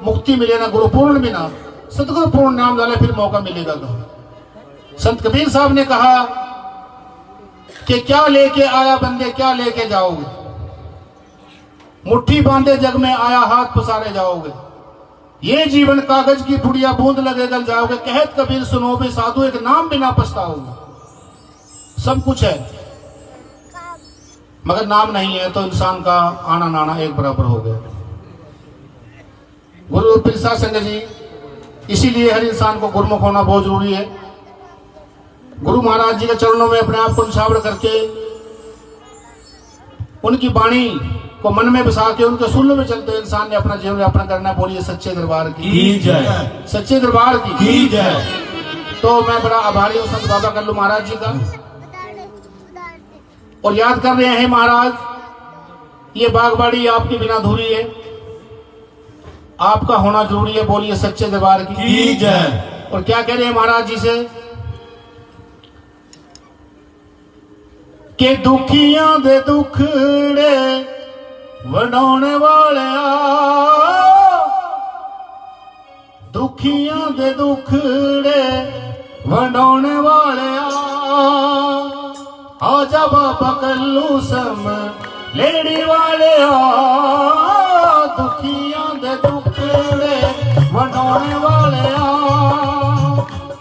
मुक्ति मिले ना गुरुपूर्ण बिना, सतगुरु पूर्ण नाम डाले फिर मौका मिलेगा कहाँ। संत कबीर साहब ने कहा कि क्या लेके आया बंदे, क्या लेके जाओगे, मुट्ठी बांधे जग में आया हाथ पसारे जाओगे, ये जीवन कागज की पुड़िया बूंद लगे गल जाओगे, कहत कबीर सुनो भी साधु एक नाम बिना पछताओगे। सब कुछ है मगर नाम नहीं है, तो इंसान का आना नाना एक बराबर हो गया। गुरु प्रसाद सिंह जी, इसीलिए हर इंसान को गुरुमुख होना बहुत जरूरी है। गुरु महाराज जी के चरणों में अपने आप को निछावर करके, उनकी वाणी को मन में बसा के, उनके सुल्लों में चलते हुए इंसान ने अपना जीवन यापन करना। बोलिए सच्चे दरबार की जय, सच्चे दरबार की जय। तो मैं बड़ा आभारी हूँ संत बाबा कल्लू महाराज जी का, और याद कर रहे हैं महाराज, ये बागवाड़ी आपके बिना अधूरी है, आपका होना जरूरी है। बोलिए सच्चे दरबार की जय। और क्या कह रहे हैं महाराज जी से कि दुखियां दे दुखड़े वडाने वाले, दुखियां दे दुखड़े वडाने वाले, आजा बाबा कल्लू सम लेडी वाले, दुखियां दे दुखड़े वडाने वाले,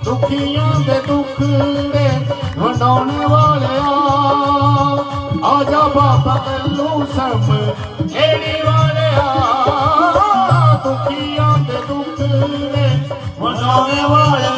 दुखियां दे दुखड़े वडाने वाले, आजा बाबा कल्लू सब लेडी वाले, दुखियां दे दुखड़े वडाने वाले।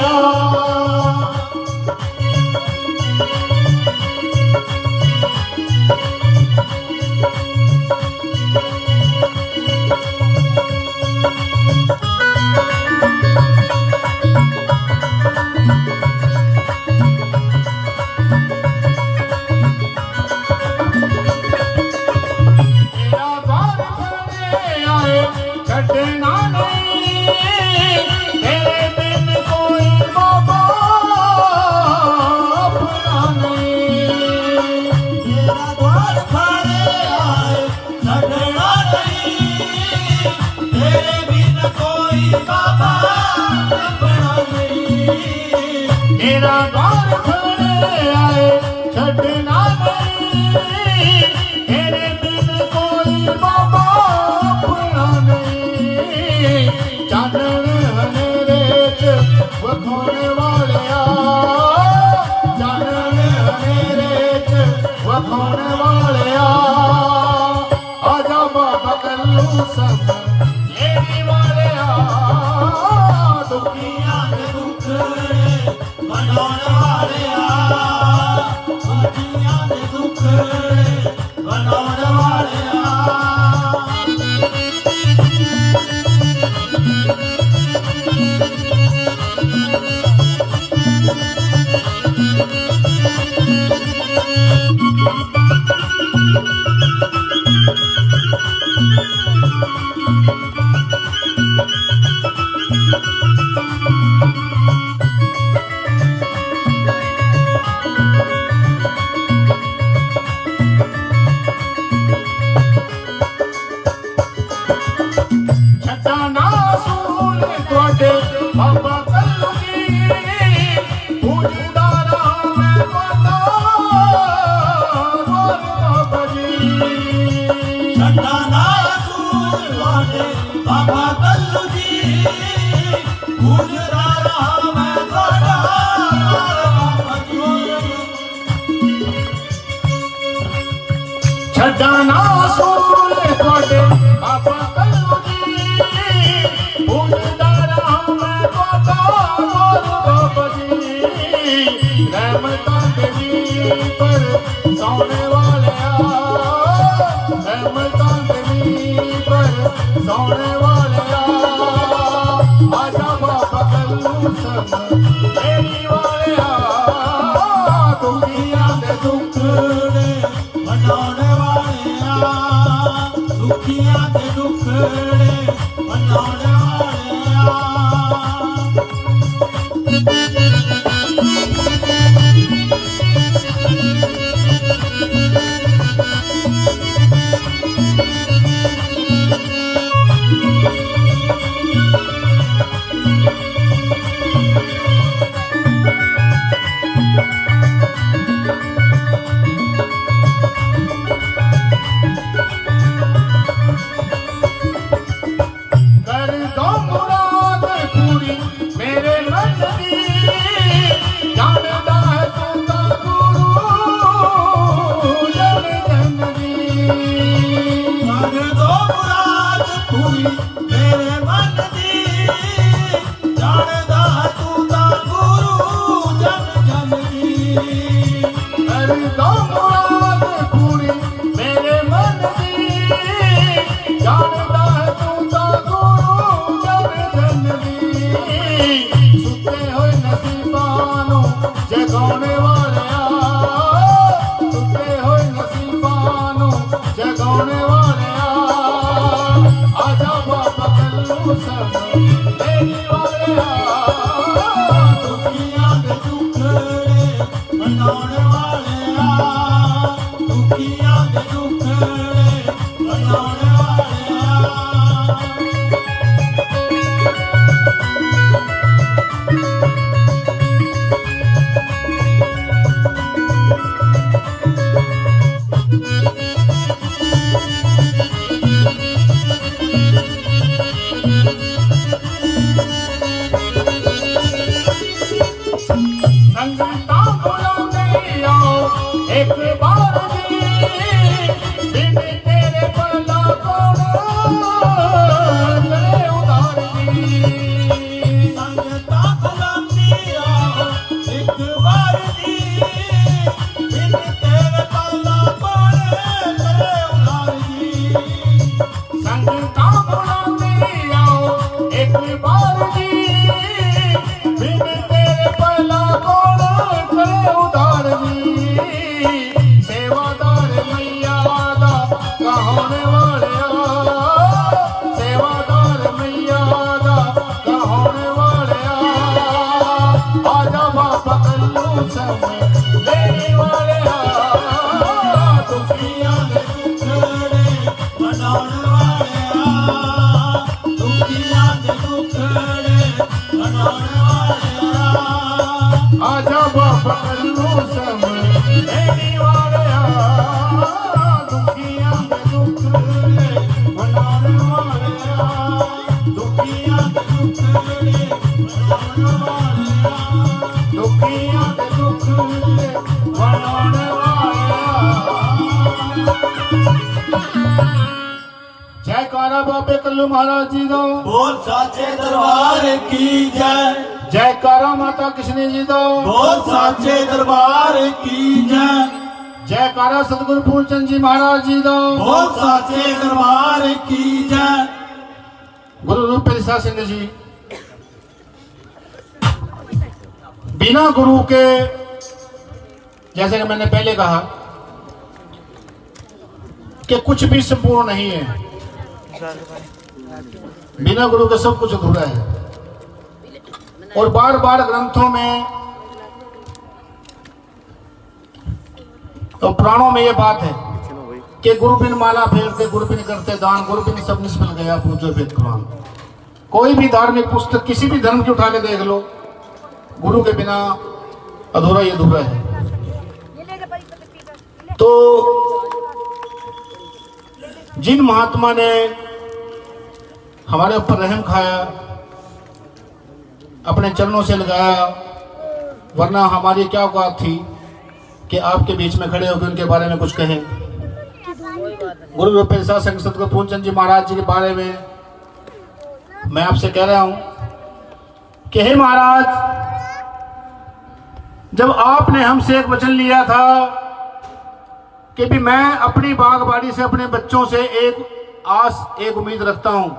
यार खड़े आए छड़ना नहीं तेरे बिन कोई बाबा अपना नहीं चानन हनेरे च वखोने वाले चानन हनेरे च वखोने वाले आजा बाबा कल्लू सब लेने वाले दुखियां दे दुखड़े मनाने वाले दुखियां दे दुखड़े मनाने वाले छटाना सूल तोड़े बाबा कल्लू जी पूजदा रहा मैं बाबा जी छटाना सूल तोड़े बाबा कल्लू जी पूजदा रहा मैं बाबा जी छटाना सूल तोड़े बाबा कल्लू पूजदा रहा मैं बाबा जी रहमतां तेरी पर सोने वाले रहमतां तेरी पर सोने वाले आजा बाबा कल्लू सब लेने वाले दुखियां दे दुखड़े मनाने वाले दुखियां दे दुखड़े मनाने कर दो मुराद पूरी मेरे मन की जानदा है तू ता गुरु जन की कर दो मुराद पूरी मेरे मन की जानदा है तू ता गुरु जन की कर दो मुराद पूरी मेरे मन की जानदा है तू ता सुते होए नसीबानों जगाने वाले सुते होए नसीबानों जगाने वाले आजा बाबा कल्लू सब लेने वाले दुखियां दे दुखड़े मनाने वाले दुखियां दे दुखड़े मनाने वाले संगीता बुलाने आओ एक बार जी बिन तेरे भला कौन करे उधार जी संगीता बुलाने आओ एक बार जी बिन तेरे भला कौन करे उधार जी संगीता बुलाने आओ एक बार जी बिन तेरे भला कौन करे उधार जी सेवादार मैया दा कहोने वाले सेवादार मैया दा कहोने वाले आजा बाबा कल्लू सब लेने वाले दुखियां दे दुखड़े मनाने वाले दुखियां दे दुखड़े मनाने वाले आजा बाबा कल्लू महाराज जी दो। बोल साचे दरबार की जय। जयकारा माता कृष्ण जी दो। बोल साचे दरबार की जय। जयकारा सतगुरु पूर्णचंद जी महाराज जी दो। बोल साचे दरबार की जय। गुरु रूप प्रसाद सिंह जी, बिना गुरु के, जैसे कि मैंने पहले कहा कि कुछ भी संपूर्ण नहीं है, बिना गुरु के सब कुछ अधूरा है। और बार बार ग्रंथों में और पुराणों में ये बात है कि गुरु बिन माला फेरते, गुरु बिन करते दान, गुरु बिन सब निष्फल गया पूजो वेद पुराण। कोई भी धार्मिक पुस्तक किसी भी धर्म की उठा के देख लो, गुरु के बिना अधूरा ही अधूरा है। तो जिन महात्मा ने हमारे ऊपर रहम खाया, अपने चरणों से लगाया, वरना हमारी क्या औकात थी कि आपके बीच में खड़े होकर उनके बारे में कुछ कहें। गुरु रूप प्रसाद संघ सतगुरु पूर्णचंद जी महाराज जी के बारे में मैं आपसे कह रहा हूं कि हे महाराज, जब आपने हमसे एक वचन लिया था कि भी मैं अपनी बागबाड़ी से अपने बच्चों से एक आस, एक उम्मीद रखता हूं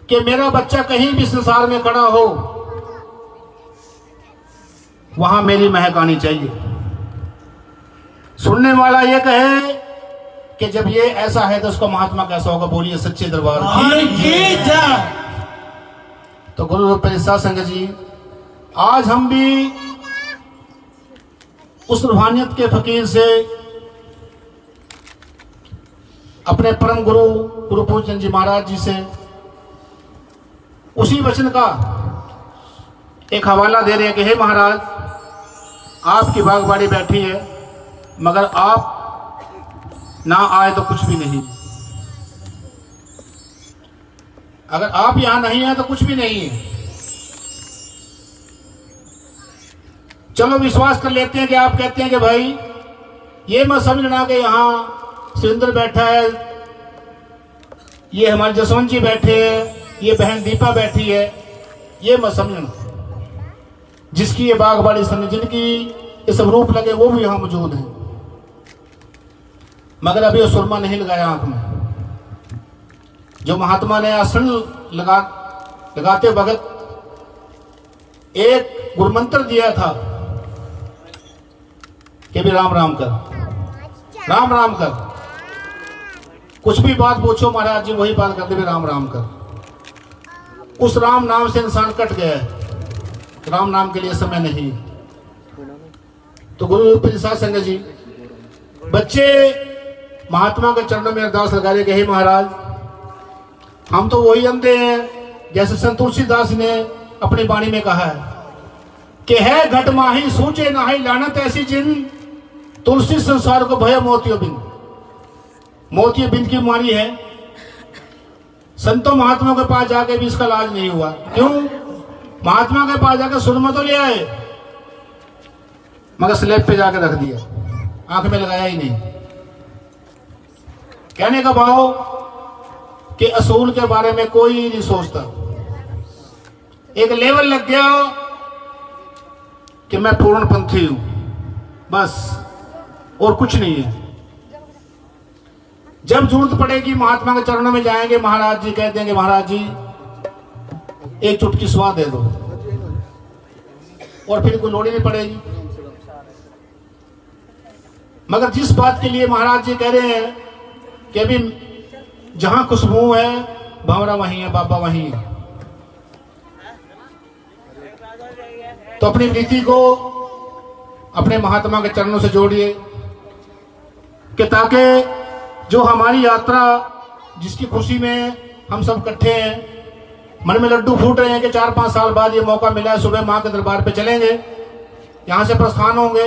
कि मेरा बच्चा कहीं भी संसार में खड़ा हो, वहां मेरी महक आनी चाहिए। सुनने वाला ये कहे कि जब ये ऐसा है तो उसका महात्मा कैसा होगा। बोलिए सच्चे दरबार की जय। तो गुरु रूप प्रसाद संघ जी, आज हम भी उस रूहानियत के फकीर से, अपने परम गुरु गुरु पूर्णचंद जी महाराज जी से उसी वचन का एक हवाला दे रहे हैं कि हे महाराज, आपकी बागबाड़ी बैठी है, मगर आप ना आए तो कुछ भी नहीं। अगर आप यहां नहीं आए तो कुछ भी नहीं है। चलो विश्वास कर लेते हैं कि आप कहते हैं कि भाई ये मत समझना कि यहां सुरेंद्र बैठा है, ये हमारे जसवंत जी बैठे हैं, ये बहन दीपा बैठी है, ये मत समझना। जिसकी ये बागबाड़ी समझ, जिनकी ये सब रूप लगे, वो भी यहां मौजूद है, मगर अभी वो सुरमा नहीं लगाया आंख में। जो महात्मा ने आसन लगाते वक्त एक गुरुमंत्र दिया था कि भी राम राम कर, राम राम कर, कुछ भी बात पूछो महाराज जी वही बात करते भी राम राम कर। उस राम नाम से इंसान कट गया है, राम नाम के लिए समय नहीं। तो गुरु प्रसाद संघ जी, बच्चे महात्मा के चरणों में अरदास लगा रहे कि हे महाराज, हम तो वही अंधे हैं जैसे संत तुलसीदास ने अपनी वाणी में कहा है कि है घट माही सूझे नाही लानत ऐसी जिन, तुलसी संसार को भय मोतियो बिंद। मोतियो बिंद की बीमारी है, संतों महात्मा के पास जाके भी इसका इलाज नहीं हुआ। क्यों? महात्मा के पास जाकर सुरमा तो ले आए, मगर स्लैब पे जाकर रख दिया, आंख में लगाया ही नहीं। कहने का भाव कि असूल के बारे में कोई नहीं सोचता। एक लेवल लग गया कि मैं पूर्णपंथी हूं, बस, और कुछ नहीं है। जब जरूरत पड़ेगी महात्मा के चरणों में जाएंगे, महाराज जी कहते हैं कि महाराज जी एक चुटकी स्वाद दे दो, और फिर कोई लोड़ी नहीं पड़ेगी। मगर जिस बात के लिए महाराज जी कह रहे हैं कि अभी जहां खुशबू है भंवरा वहीं है, बाबा वहीं है, तो अपनी नीति को अपने महात्मा के चरणों से जोड़िए कि ताकि जो हमारी यात्रा, जिसकी खुशी में हम सब इकट्ठे हैं, मन में लड्डू फूट रहे हैं कि 4-5 साल बाद ये मौका मिला है, सुबह मां के दरबार पे चलेंगे, यहां से प्रस्थान होंगे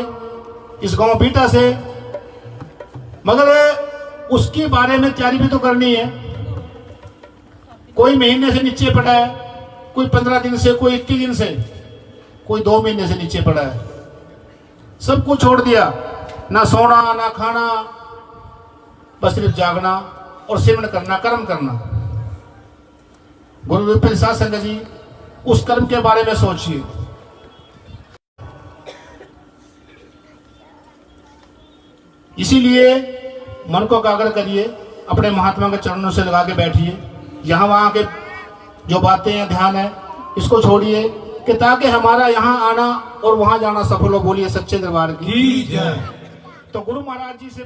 इस गांव बीटा से, मगर उसके बारे में तैयारी भी तो करनी है। कोई महीने से नीचे पड़ा है, कोई 15 दिन से, कोई 21 दिन से, कोई 2 महीने से नीचे पड़ा है, सब कुछ छोड़ दिया, ना सोना ना खाना, बस सिर्फ जागना और सेवन करना, कर्म करना। गुरु विपिन संघ जी उस कर्म के बारे में सोचिए। इसीलिए मन को एकाग्र करिए, अपने महात्मा के चरणों से लगा के बैठिए। यहाँ वहाँ के जो बातें हैं, ध्यान है, इसको छोड़िए कि ताकि हमारा यहाँ आना और वहाँ जाना सफल हो। बोलिए सच्चे दरबार की जय। तो गुरु महाराज जी से